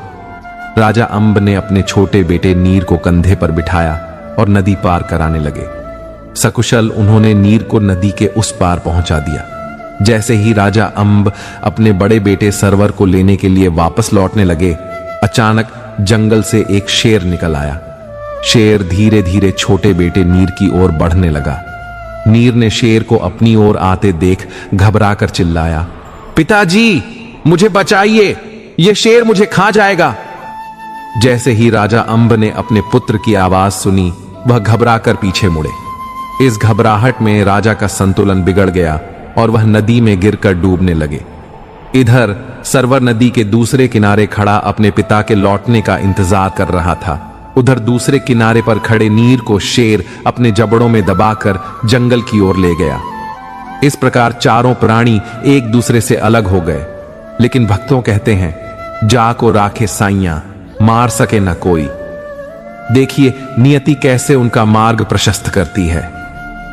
राजा अंब ने अपने छोटे बेटे नीर को कंधे पर बिठाया और नदी पार कराने लगे। सकुशल उन्होंने नीर को नदी के उस पार पहुंचा दिया। जैसे ही राजा अंब अपने बड़े बेटे सरवर को लेने के लिए वापस लौटने लगे, अचानक जंगल से एक शेर निकल आया। शेर धीरे धीरे छोटे बेटे नीर की ओर बढ़ने लगा। नीर ने शेर को अपनी ओर आते देख घबराकर चिल्लाया, पिताजी, मुझे बचाइए, यह शेर मुझे खा जाएगा। जैसे ही राजा अंब ने अपने पुत्र की आवाज सुनी, वह घबराकर पीछे मुड़े। इस घबराहट में राजा का संतुलन बिगड़ गया और वह नदी में गिरकर डूबने लगे। इधर सरवर नदी के दूसरे किनारे खड़ा अपने पिता के लौटने का इंतजार कर रहा था। उधर दूसरे किनारे पर खड़े नीर को शेर अपने जबड़ों में दबाकर जंगल की ओर ले गया। इस प्रकार चारों प्राणी एक दूसरे से अलग हो गए। लेकिन भक्तों कहते हैं, जा को राखे साइयां, मार सके न कोई। देखिए नियति कैसे उनका मार्ग प्रशस्त करती है।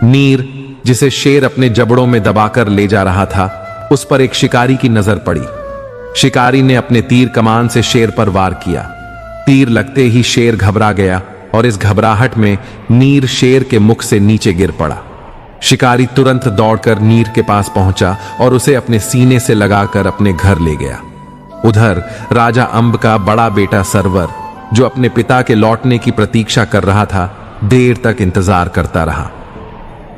नीर, जिसे शेर अपने जबड़ों में दबाकर ले जा रहा था, उस पर एक शिकारी की नजर पड़ी। शिकारी ने अपने तीर कमान से शेर पर वार किया। तीर लगते ही शेर घबरा गया और इस घबराहट में नीर शेर के मुख से नीचे गिर पड़ा। शिकारी तुरंत दौड़कर नीर के पास पहुंचा और उसे अपने सीने से लगाकर अपने घर ले गया। उधर राजा अंब का बड़ा बेटा सरवर, जो अपने पिता के लौटने की प्रतीक्षा कर रहा था, देर तक इंतजार करता रहा।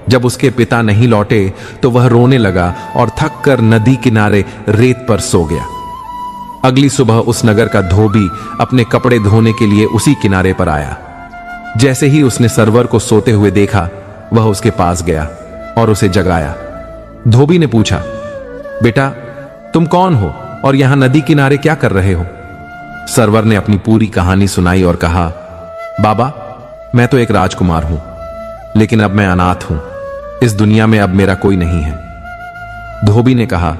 जब उसके पिता नहीं लौटे तो वह रोने लगा और थक कर नदी किनारे रेत पर सो गया। अगली सुबह उस नगर का धोबी अपने कपड़े धोने के लिए उसी किनारे पर आया। जैसे ही उसने सरवर को सोते हुए देखा, वह उसके पास गया और उसे जगाया। धोबी ने पूछा, बेटा तुम कौन हो और यहां नदी किनारे क्या कर रहे हो? सरवर ने अपनी पूरी कहानी सुनाई और कहा, बाबा मैं तो एक राजकुमार हूं, लेकिन अब मैं अनाथ हूं। इस दुनिया में अब मेरा कोई नहीं है। धोबी ने कहा,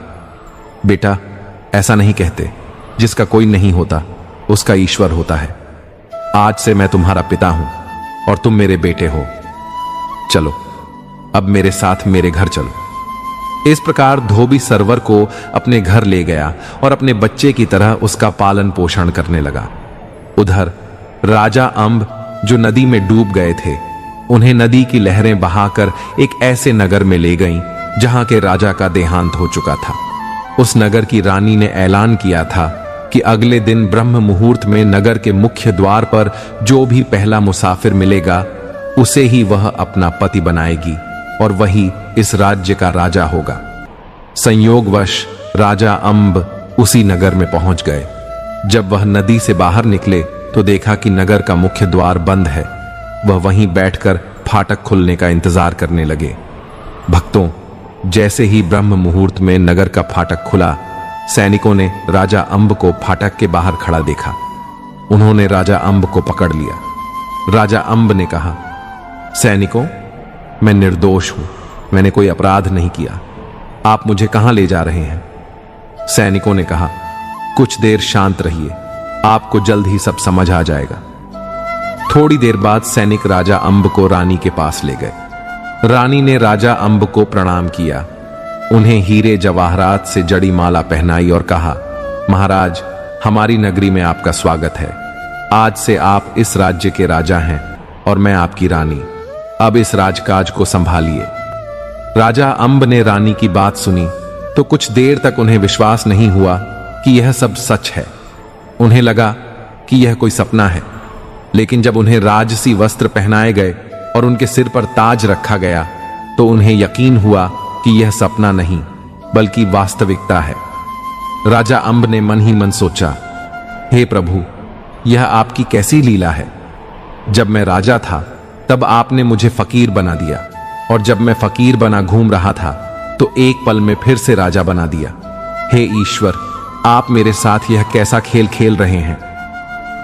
बेटा ऐसा नहीं कहते, जिसका कोई नहीं होता उसका ईश्वर होता है। आज से मैं तुम्हारा पिता हूं और तुम मेरे बेटे हो। चलो अब मेरे साथ मेरे घर चलो। इस प्रकार धोबी सरवर को अपने घर ले गया और अपने बच्चे की तरह उसका पालन पोषण करने लगा। उधर राजा अंब, जो नदी में डूब गए थे, उन्हें नदी की लहरें बहाकर एक ऐसे नगर में ले गईं जहां के राजा का देहांत हो चुका था। उस नगर की रानी ने ऐलान किया था कि अगले दिन ब्रह्म मुहूर्त में नगर के मुख्य द्वार पर जो भी पहला मुसाफिर मिलेगा, उसे ही वह अपना पति बनाएगी और वही इस राज्य का राजा होगा। संयोगवश राजा अंब उसी नगर में पहुंच गए। जब वह नदी से बाहर निकले तो देखा कि नगर का मुख्य द्वार बंद है। वह वहीं बैठकर फाटक खुलने का इंतजार करने लगे। भक्तों, जैसे ही ब्रह्म मुहूर्त में नगर का फाटक खुला, सैनिकों ने राजा अंब को फाटक के बाहर खड़ा देखा। उन्होंने राजा अंब को पकड़ लिया। राजा अंब ने कहा, सैनिकों, मैं निर्दोष हूं, मैंने कोई अपराध नहीं किया। आप मुझे कहां ले जा रहे हैं? सैनिकों ने कहा, कुछ देर शांत रहिए, आपको जल्द ही सब समझ आ जाएगा। थोड़ी देर बाद सैनिक राजा अंब को रानी के पास ले गए। रानी ने राजा अंब को प्रणाम किया, उन्हें हीरे जवाहरात से जड़ी माला पहनाई और कहा, महाराज, हमारी नगरी में आपका स्वागत है। आज से आप इस राज्य के राजा हैं और मैं आपकी रानी। अब इस राजकाज को संभालिए। राजा अंब ने रानी की बात सुनी तो कुछ देर तक उन्हें विश्वास नहीं हुआ कि यह सब सच है। उन्हें लगा कि यह कोई सपना है। लेकिन जब उन्हें राजसी वस्त्र पहनाए गए और उनके सिर पर ताज रखा गया तो उन्हें यकीन हुआ कि यह सपना नहीं बल्कि वास्तविकता है। राजा अंब ने मन ही मन सोचा, हे प्रभु, यह आपकी कैसी लीला है। जब मैं राजा था तब आपने मुझे फकीर बना दिया और जब मैं फकीर बना घूम रहा था तो एक पल में फिर से राजा बना दिया। हे ईश्वर, आप मेरे साथ यह कैसा खेल खेल रहे हैं।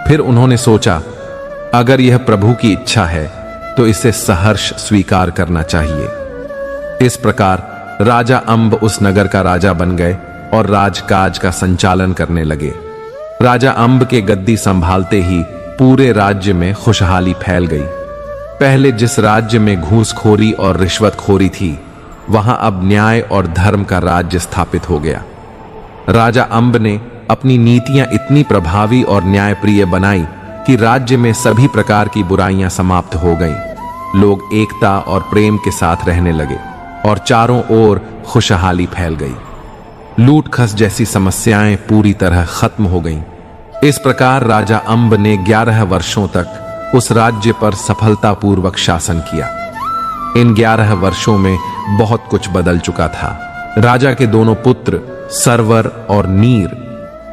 फिर उन्होंने सोचा, अगर यह प्रभु की इच्छा है तो इसे सहर्ष स्वीकार करना चाहिए। इस प्रकार राजा अंब उस नगर का राजा बन गए और राजकाज का संचालन करने लगे। राजा अंब के गद्दी संभालते ही पूरे राज्य में खुशहाली फैल गई। पहले जिस राज्य में घूसखोरी और रिश्वतखोरी थी, वहां अब न्याय और धर्म का राज्य स्थापित हो गया। राजा अंब ने अपनी नीतियां इतनी प्रभावी और न्यायप्रिय बनाई कि राज्य में सभी प्रकार की बुराइयां समाप्त हो गईं। लोग एकता और प्रेम के साथ रहने लगे और चारों ओर खुशहाली फैल गई। लूट खस जैसी समस्याएं पूरी तरह खत्म हो गईं। इस प्रकार राजा अंब ने 11 वर्षों तक उस राज्य पर सफलतापूर्वक शासन किया। इन 11 वर्षों में बहुत कुछ बदल चुका था। राजा के दोनों पुत्र सरवर और नीर,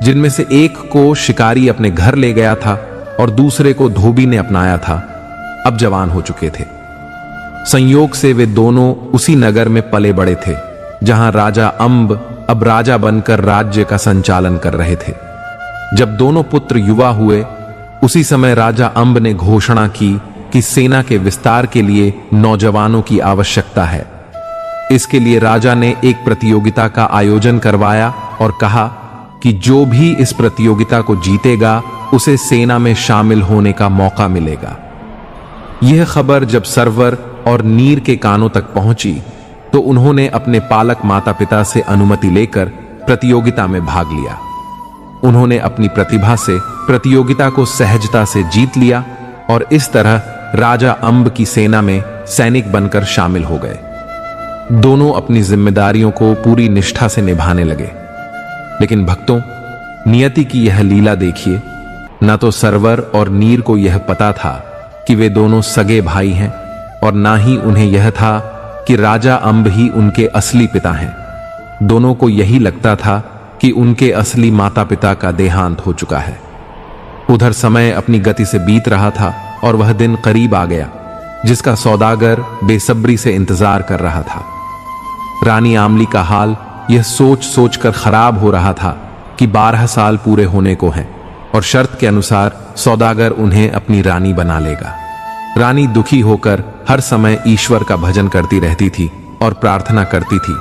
जिनमें से एक को शिकारी अपने घर ले गया था और दूसरे को धोबी ने अपनाया था, अब जवान हो चुके थे। संयोग से वे दोनों उसी नगर में पले बड़े थे जहां राजा अंब अब राजा बनकर राज्य का संचालन कर रहे थे। जब दोनों पुत्र युवा हुए उसी समय राजा अंब ने घोषणा की कि सेना के विस्तार के लिए नौजवानों की आवश्यकता है। इसके लिए राजा ने एक प्रतियोगिता का आयोजन करवाया और कहा कि जो भी इस प्रतियोगिता को जीतेगा उसे सेना में शामिल होने का मौका मिलेगा। यह खबर जब सरवर और नीर के कानों तक पहुंची तो उन्होंने अपने पालक माता पिता से अनुमति लेकर प्रतियोगिता में भाग लिया। उन्होंने अपनी प्रतिभा से प्रतियोगिता को सहजता से जीत लिया और इस तरह राजा अंब की सेना में सैनिक बनकर शामिल हो गए। दोनों अपनी जिम्मेदारियों को पूरी निष्ठा से निभाने लगे। लेकिन भक्तों, नियति की यह लीला देखिए। न तो सरवर और नीर को यह पता था कि वे दोनों सगे भाई हैं और ना ही उन्हें यह था कि राजा अंब ही उनके असली पिता हैं। दोनों को यही लगता था कि उनके असली माता पिता का देहांत हो चुका है। उधर समय अपनी गति से बीत रहा था और वह दिन करीब आ गया जिसका सौदागर बेसब्री से इंतजार कर रहा था। रानी आमली का हाल यह सोच सोचकर खराब हो रहा था कि 12 साल पूरे होने को हैं और शर्त के अनुसार सौदागर उन्हें अपनी रानी बना लेगा। रानी दुखी होकर हर समय ईश्वर का भजन करती रहती थी और प्रार्थना करती थी,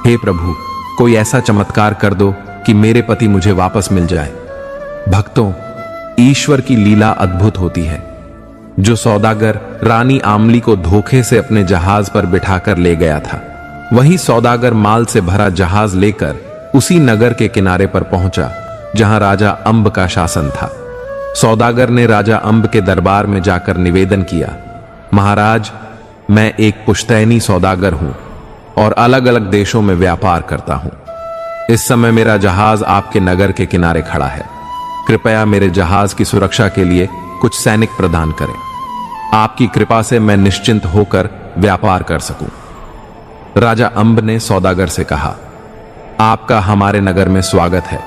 हे प्रभु, कोई ऐसा चमत्कार कर दो कि मेरे पति मुझे वापस मिल जाए। भक्तों, ईश्वर की लीला अद्भुत होती है। जो सौदागर रानी आमली को धोखे से अपने जहाज पर बिठाकर ले गया था, वही सौदागर माल से भरा जहाज लेकर उसी नगर के किनारे पर पहुंचा जहां राजा अंब का शासन था। सौदागर ने राजा अंब के दरबार में जाकर निवेदन किया, महाराज, मैं एक पुश्तैनी सौदागर हूं और अलग अलग देशों में व्यापार करता हूं। इस समय मेरा जहाज आपके नगर के किनारे खड़ा है। कृपया मेरे जहाज की सुरक्षा के लिए कुछ सैनिक प्रदान करें। आपकी कृपा से मैं निश्चिंत होकर व्यापार कर सकूं। राजा अंब ने सौदागर से कहा, आपका हमारे नगर में स्वागत है।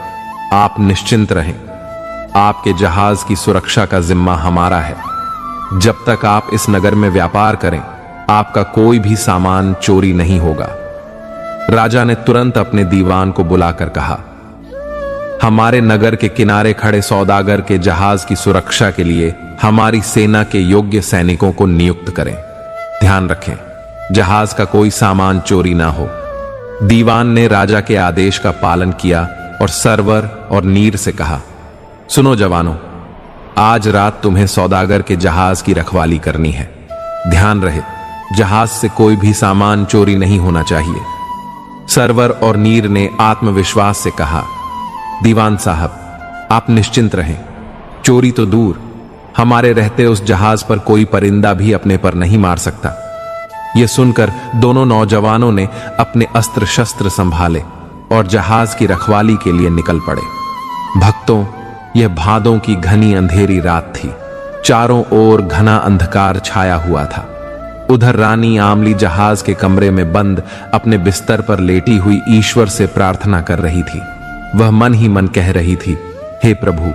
आप निश्चिंत रहें। आपके जहाज की सुरक्षा का जिम्मा हमारा है। जब तक आप इस नगर में व्यापार करें, आपका कोई भी सामान चोरी नहीं होगा। राजा ने तुरंत अपने दीवान को बुलाकर कहा, हमारे नगर के किनारे खड़े सौदागर के जहाज की सुरक्षा के लिए हमारी सेना के योग्य सैनिकों को नियुक्त करें। ध्यान रखें, जहाज का कोई सामान चोरी ना हो। दीवान ने राजा के आदेश का पालन किया और सरवर और नीर से कहा, सुनो जवानों, आज रात तुम्हें सौदागर के जहाज की रखवाली करनी है। ध्यान रहे, जहाज से कोई भी सामान चोरी नहीं होना चाहिए। सरवर और नीर ने आत्मविश्वास से कहा, दीवान साहब, आप निश्चिंत रहें। चोरी तो दूर, हमारे रहते उस जहाज पर कोई परिंदा भी अपने पर नहीं मार सकता। यह सुनकर दोनों नौजवानों ने अपने अस्त्र शस्त्र संभाले और जहाज की रखवाली के लिए निकल पड़े। भक्तों, यह भादों की घनी अंधेरी रात थी। चारों ओर घना अंधकार छाया हुआ था। उधर रानी आमली जहाज के कमरे में बंद अपने बिस्तर पर लेटी हुई ईश्वर से प्रार्थना कर रही थी। वह मन ही मन कह रही थी, हे प्रभु,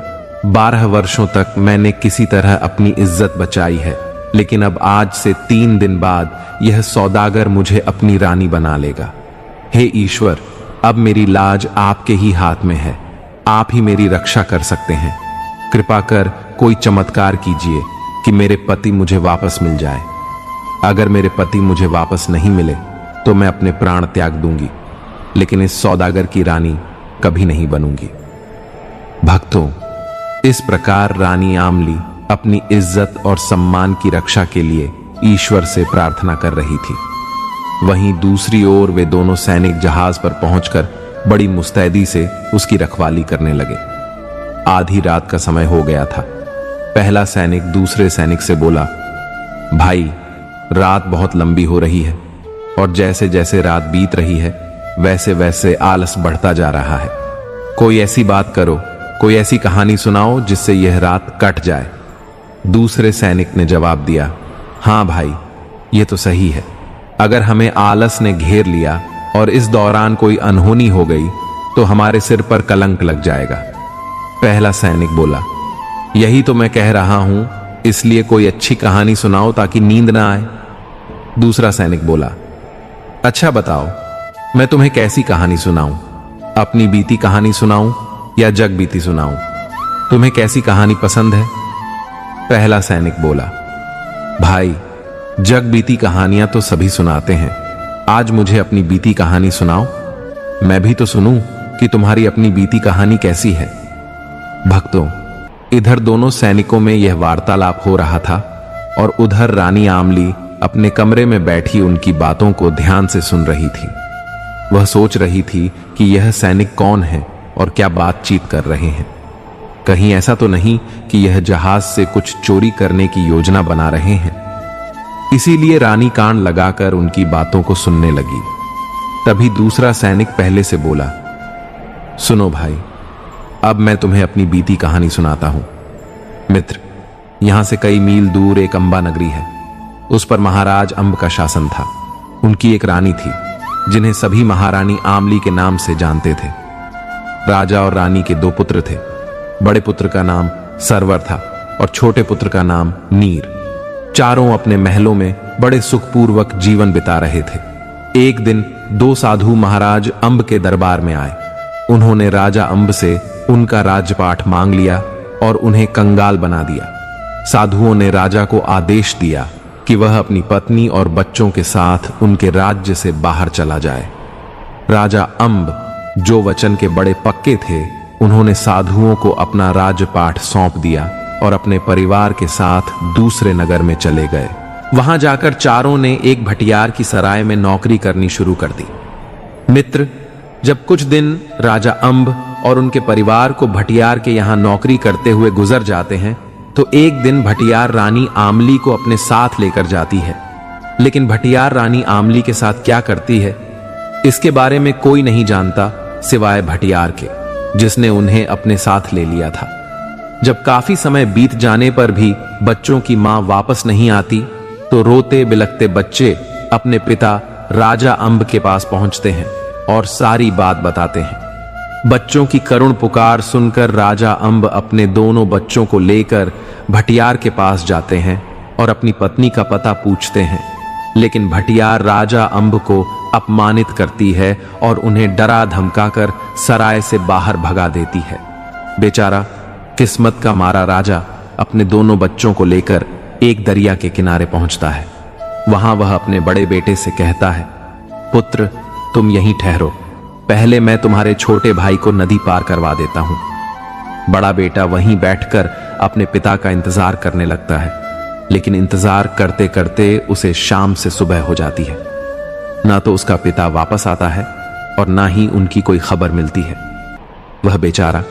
12 वर्षों तक मैंने किसी तरह अपनी इज्जत बचाई है, लेकिन अब आज से 3 दिन बाद यह सौदागर मुझे अपनी रानी बना लेगा। हे ईश्वर, अब मेरी लाज आपके ही हाथ में है। आप ही मेरी रक्षा कर सकते हैं। कृपा कर कोई चमत्कार कीजिए कि मेरे पति मुझे वापस मिल जाए। अगर मेरे पति मुझे वापस नहीं मिले तो मैं अपने प्राण त्याग दूंगी, लेकिन इस सौदागर की रानी कभी नहीं बनूंगी। भक्तों, इस प्रकार रानी आमली अपनी इज्जत और सम्मान की रक्षा के लिए ईश्वर से प्रार्थना कर रही थी। वहीं दूसरी ओर वे दोनों सैनिक जहाज पर पहुंचकर बड़ी मुस्तैदी से उसकी रखवाली करने लगे। आधी रात का समय हो गया था। पहला सैनिक दूसरे सैनिक से बोला, भाई, रात बहुत लंबी हो रही है और जैसे जैसे रात बीत रही है वैसे वैसे आलस बढ़ता जा रहा है। कोई ऐसी बात करो, कोई ऐसी कहानी सुनाओ जिससे यह रात कट जाए। दूसरे सैनिक ने जवाब दिया, हाँ भाई, यह तो सही है। अगर हमें आलस ने घेर लिया और इस दौरान कोई अनहोनी हो गई तो हमारे सिर पर कलंक लग जाएगा। पहला सैनिक बोला, यही तो मैं कह रहा हूं, इसलिए कोई अच्छी कहानी सुनाओ ताकि नींद ना आए। दूसरा सैनिक बोला, अच्छा बताओ, मैं तुम्हें कैसी कहानी सुनाऊं? अपनी बीती कहानी सुनाऊं या जग बीती सुनाऊं? तुम्हें कैसी कहानी पसंद है? पहला सैनिक बोला, भाई, जग बीती कहानियां तो सभी सुनाते हैं, आज मुझे अपनी बीती कहानी सुनाओ। मैं भी तो सुनूं कि तुम्हारी अपनी बीती कहानी कैसी है। भक्तों, इधर दोनों सैनिकों में यह वार्तालाप हो रहा था और उधर रानी आमली अपने कमरे में बैठी उनकी बातों को ध्यान से सुन रही थी। वह सोच रही थी कि यह सैनिक कौन है और क्या बातचीत कर रहे हैं। कहीं ऐसा तो नहीं कि यह जहाज से कुछ चोरी करने की योजना बना रहे हैं। इसीलिए रानी कान लगाकर उनकी बातों को सुनने लगी। तभी दूसरा सैनिक पहले से बोला, सुनो भाई, अब मैं तुम्हें अपनी बीती कहानी सुनाता हूं। मित्र, यहां से कई मील दूर एक अंबा नगरी है। उस पर महाराज अंब का शासन था। उनकी एक रानी थी जिन्हें सभी महारानी आमली के नाम से जानते थे। राजा और रानी के 2 पुत्र थे। बड़े पुत्र का नाम सरवर था और छोटे पुत्र का नाम नीर। चारों अपने महलों में बड़े सुखपूर्वक जीवन बिता रहे थे। एक दिन 2 साधु महाराज अंब के दरबार में आए। उन्होंने राजा अंब से उनका राजपाठ मांग लिया और उन्हें कंगाल बना दिया। साधुओं ने राजा को आदेश दिया कि वह अपनी पत्नी और बच्चों के साथ उनके राज्य से बाहर चला जाए। राजा अंब, जो वचन के बड़े पक्के थे, उन्होंने साधुओं को अपना राजपाठ सौंप दिया और अपने परिवार के साथ दूसरे नगर में चले गए। वहां जाकर चारों ने एक भटियार की सराय में नौकरी करनी शुरू कर दी। मित्र, जब कुछ दिन राजा अंब और उनके परिवार को भटियार के यहां नौकरी करते हुए गुजर जाते हैं, तो एक दिन भटियार रानी आमली को अपने साथ लेकर जाती है। लेकिन भटियार रानी आमली के साथ क्या करती है, इसके बारे में कोई नहीं जानता सिवाय भटियार के, जिसने उन्हें अपने साथ ले लिया था। जब काफी समय बीत जाने पर भी बच्चों की मां वापस नहीं आती, तो रोते बिलखते बच्चे अपने पिता राजा अंब के पास पहुंचते हैं और सारी बात बताते हैं। बच्चों की करुण पुकार सुनकर राजा अंब अपने दोनों बच्चों को लेकर भटियार के पास जाते हैं और अपनी पत्नी का पता पूछते हैं। लेकिन भटियार राजा अंब को अपमानित करती है और उन्हें डरा धमकाकर सराय से बाहर भगा देती है। बेचारा किस्मत का मारा राजा अपने दोनों बच्चों को लेकर एक दरिया के किनारे पहुंचता है। वहां वह अपने बड़े बेटे से कहता है, पुत्र, तुम यहीं ठहरो, पहले मैं तुम्हारे छोटे भाई को नदी पार करवा देता हूं। बड़ा बेटा वहीं बैठकर अपने पिता का इंतजार करने लगता है। लेकिन इंतजार करते करते उसे शाम से सुबह हो जाती है। ना तो उसका पिता वापस आता है और ना ही उनकी कोई खबर मिलती है। वह बेचारा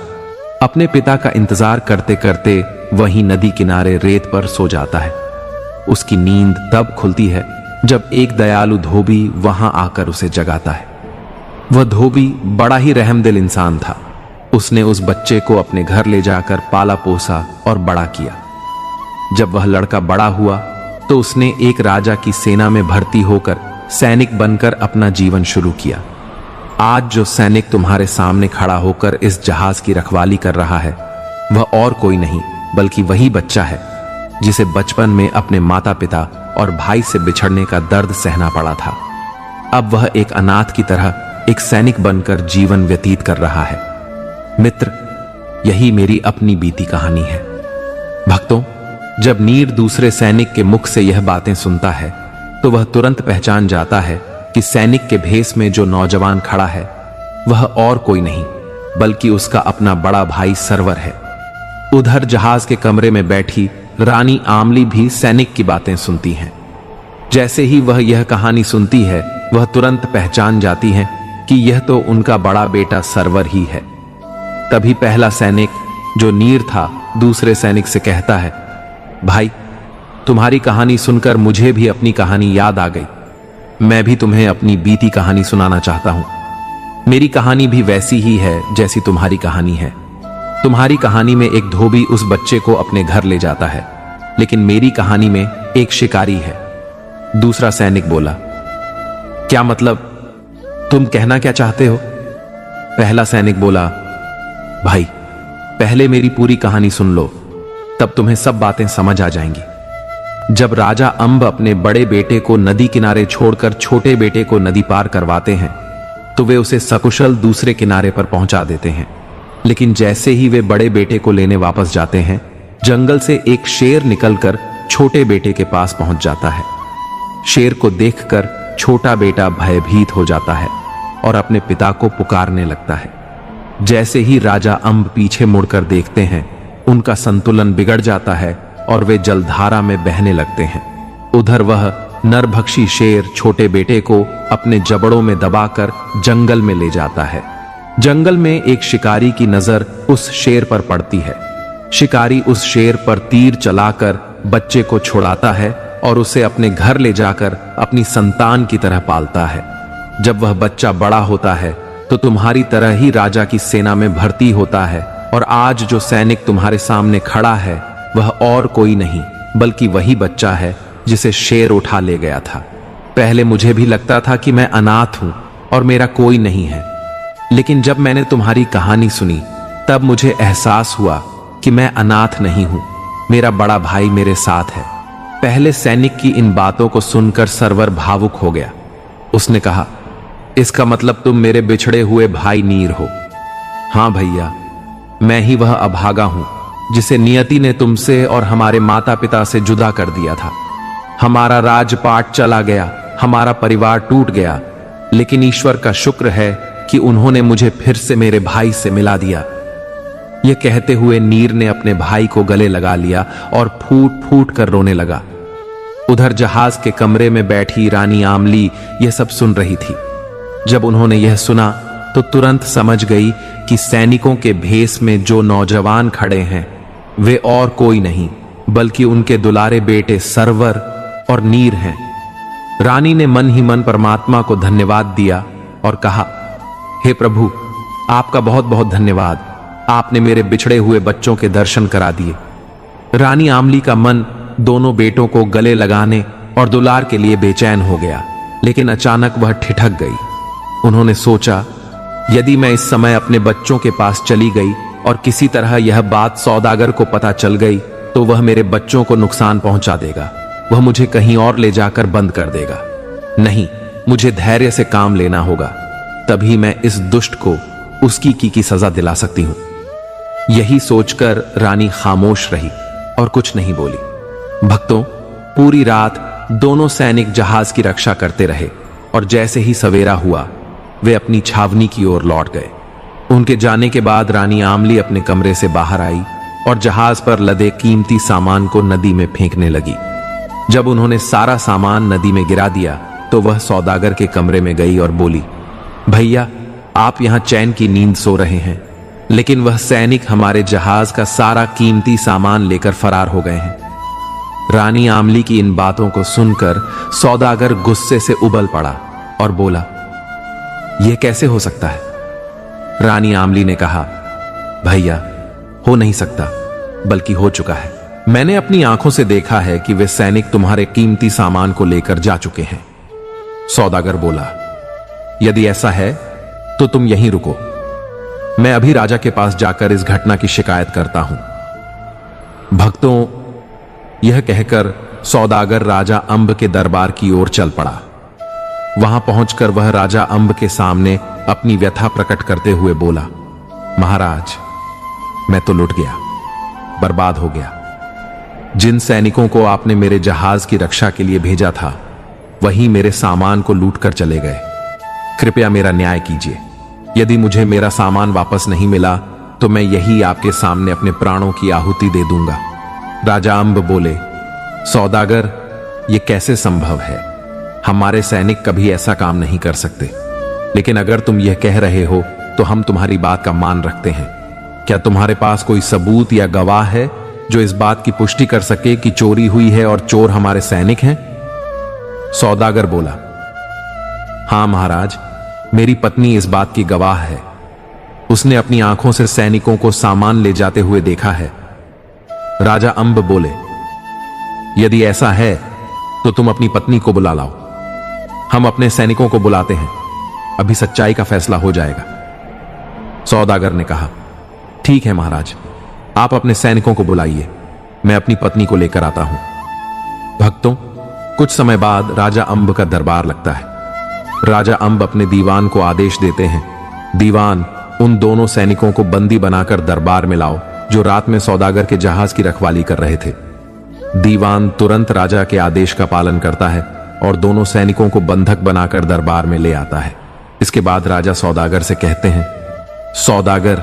अपने पिता का इंतजार करते करते वहीं नदी किनारे रेत पर सो जाता है। उसकी नींद तब खुलती है जब एक दयालु धोबी वहां आकर उसे जगाता है। वह धोबी बड़ा ही रहमदिल इंसान था। उसने उस बच्चे को अपने घर ले जाकर पाला पोसा और बड़ा किया। जब वह लड़का बड़ा हुआ तो उसने एक राजा की सेना में भर्ती होकर सैनिक बनकर अपना जीवन शुरू किया। आज जो सैनिक तुम्हारे सामने खड़ा होकर इस जहाज की रखवाली कर रहा है, वह और कोई नहीं बल्कि वही बच्चा है जिसे बचपन में अपने माता पिता और भाई से बिछड़ने का दर्द सहना पड़ा था। अब वह एक अनाथ की तरह एक सैनिक बनकर जीवन व्यतीत कर रहा है। मित्र, यही मेरी अपनी बीती कहानी है। भक्तों, जब नीर दूसरे सैनिक के मुख से यह बातें सुनता है तो वह तुरंत पहचान जाता है कि सैनिक के भेष में जो नौजवान खड़ा है वह और कोई नहीं बल्कि उसका अपना बड़ा भाई सरवर है। उधर जहाज के कमरे में बैठी रानी आमली भी सैनिक की बातें सुनती हैं। जैसे ही वह यह कहानी सुनती है, वह तुरंत पहचान जाती है कि यह तो उनका बड़ा बेटा सरवर ही है। तभी पहला सैनिक, जो नीर था, दूसरे सैनिक से कहता है, भाई, तुम्हारी कहानी सुनकर मुझे भी अपनी कहानी याद आ गई। मैं भी तुम्हें अपनी बीती कहानी सुनाना चाहता हूं। मेरी कहानी भी वैसी ही है जैसी तुम्हारी कहानी है। तुम्हारी कहानी में एक धोबी उस बच्चे को अपने घर ले जाता है, लेकिन मेरी कहानी में एक शिकारी है। दूसरा सैनिक बोला, क्या मतलब, तुम कहना क्या चाहते हो? पहला सैनिक बोला, भाई, पहले मेरी पूरी कहानी सुन लो, तब तुम्हें सब बातें समझ आ जाएंगी। जब राजा अंब अपने बड़े बेटे को नदी किनारे छोड़कर छोटे बेटे को नदी पार करवाते हैं तो वे उसे सकुशल दूसरे किनारे पर पहुंचा देते हैं। लेकिन जैसे ही वे बड़े बेटे को लेने वापस जाते हैं, जंगल से एक शेर निकलकर छोटे बेटे के पास पहुंच जाता है। शेर को देखकर छोटा बेटा भयभीत हो जाता है और अपने पिता को पुकारने लगता है। जैसे ही राजा अंब पीछे मुड़कर देखते हैं, उनका संतुलन बिगड़ जाता है और वे जलधारा में बहने लगते हैं। उधर वह नरभक्षी शेर छोटे बेटे को अपने जबड़ों में दबाकर जंगल में ले जाता है। जंगल में एक शिकारी की नजर उस शेर पर पड़ती है। शिकारी उस शेर पर तीर चलाकर बच्चे को छुड़ाता है और उसे अपने घर ले जाकर अपनी संतान की तरह पालता है। जब वह बच्चा बड़ा होता है तो तुम्हारी तरह ही राजा की सेना में भर्ती होता है और आज जो सैनिक तुम्हारे सामने खड़ा है वह और कोई नहीं बल्कि वही बच्चा है जिसे शेर उठा ले गया था। पहले मुझे भी लगता था कि मैं अनाथ हूं और मेरा कोई नहीं है, लेकिन जब मैंने तुम्हारी कहानी सुनी तब मुझे एहसास हुआ कि मैं अनाथ नहीं हूं, मेरा बड़ा भाई मेरे साथ है। पहले सैनिक की इन बातों को सुनकर सरवर भावुक हो गया। उसने कहा, इसका मतलब तुम मेरे बिछड़े हुए भाई नीर हो। हां भैया, मैं ही वह अभागा हूं जिसे नियति ने तुमसे और हमारे माता पिता से जुदा कर दिया था। हमारा राजपाट चला गया, हमारा परिवार टूट गया, लेकिन ईश्वर का शुक्र है कि उन्होंने मुझे फिर से मेरे भाई से मिला दिया। यह कहते हुए नीर ने अपने भाई को गले लगा लिया और फूट फूट कर रोने लगा। उधर जहाज के कमरे में बैठी रानी आमली यह सब सुन रही थी। जब उन्होंने यह सुना तो तुरंत समझ गई कि सैनिकों के भेष में जो नौजवान खड़े हैं वे और कोई नहीं बल्कि उनके दुलारे बेटे सरवर और नीर हैं। रानी ने मन ही मन परमात्मा को धन्यवाद दिया और कहा, हे प्रभु, आपका बहुत बहुत धन्यवाद, आपने मेरे बिछड़े हुए बच्चों के दर्शन करा दिए। रानी आमली का मन दोनों बेटों को गले लगाने और दुलार के लिए बेचैन हो गया, लेकिन अचानक वह ठिठक गई। उन्होंने सोचा, यदि मैं इस समय अपने बच्चों के पास चली गई और किसी तरह यह बात सौदागर को पता चल गई तो वह मेरे बच्चों को नुकसान पहुंचा देगा, वह मुझे कहीं और ले जाकर बंद कर देगा। नहीं, मुझे धैर्य से काम लेना होगा, तभी मैं इस दुष्ट को उसकी की सजा दिला सकती हूं। यही सोचकर रानी खामोश रही और कुछ नहीं बोली। भक्तों, पूरी रात दोनों सैनिक जहाज की रक्षा करते रहे और जैसे ही सवेरा हुआ वे अपनी छावनी की ओर लौट गए। उनके जाने के बाद रानी आमली अपने कमरे से बाहर आई और जहाज पर लदे कीमती सामान को नदी में फेंकने लगी। जब उन्होंने सारा सामान नदी में गिरा दिया तो वह सौदागर के कमरे में गई और बोली, भैया, आप यहां चैन की नींद सो रहे हैं, लेकिन वह सैनिक हमारे जहाज का सारा कीमती सामान लेकर फरार हो गए हैं। रानी आमली की इन बातों को सुनकर सौदागर गुस्से से उबल पड़ा और बोला, यह कैसे हो सकता है? रानी आमली ने कहा, भैया, हो नहीं सकता, बल्कि हो चुका है। मैंने अपनी आंखों से देखा है कि वे सैनिक तुम्हारे कीमती सामान को लेकर जा चुके हैं। सौदागर बोला, यदि ऐसा है तो तुम यहीं रुको, मैं अभी राजा के पास जाकर इस घटना की शिकायत करता हूं। भक्तों, यह कहकर सौदागर राजा अंब के दरबार की ओर चल पड़ा। वहां पहुंचकर वह राजा अंब के सामने अपनी व्यथा प्रकट करते हुए बोला, महाराज, मैं तो लुट गया, बर्बाद हो गया। जिन सैनिकों को आपने मेरे जहाज की रक्षा के लिए भेजा था वही मेरे सामान को लूट कर चले गए। कृपया मेरा न्याय कीजिए। यदि मुझे मेरा सामान वापस नहीं मिला तो मैं यही आपके सामने अपने प्राणों की आहुति दे दूंगा। राजा अंब बोले, सौदागर, यह कैसे संभव है? हमारे सैनिक कभी ऐसा काम नहीं कर सकते, लेकिन अगर तुम यह कह रहे हो तो हम तुम्हारी बात का मान रखते हैं। क्या तुम्हारे पास कोई सबूत या गवाह है जो इस बात की पुष्टि कर सके कि चोरी हुई है और चोर हमारे सैनिक हैं? सौदागर बोला, हां महाराज, मेरी पत्नी इस बात की गवाह है। उसने अपनी आंखों से सैनिकों को सामान ले जाते हुए देखा है। राजा अंब बोले, यदि ऐसा है तो तुम अपनी पत्नी को बुला लाओ, हम अपने सैनिकों को बुलाते हैं, अभी सच्चाई का फैसला हो जाएगा। सौदागर ने कहा, ठीक है महाराज, आप अपने सैनिकों को बुलाइए, मैं अपनी पत्नी को लेकर आता हूं। भक्तों, कुछ समय बाद राजा अंब का दरबार लगता है। राजा अंब अपने दीवान को आदेश देते हैं, दीवान, उन दोनों सैनिकों को बंदी बनाकर दरबार में लाओ जो रात में सौदागर के जहाज की रखवाली कर रहे थे। दीवान तुरंत राजा के आदेश का पालन करता है और दोनों सैनिकों को बंधक बनाकर दरबार में ले आता है। इसके बाद राजा सौदागर से कहते हैं, सौदागर,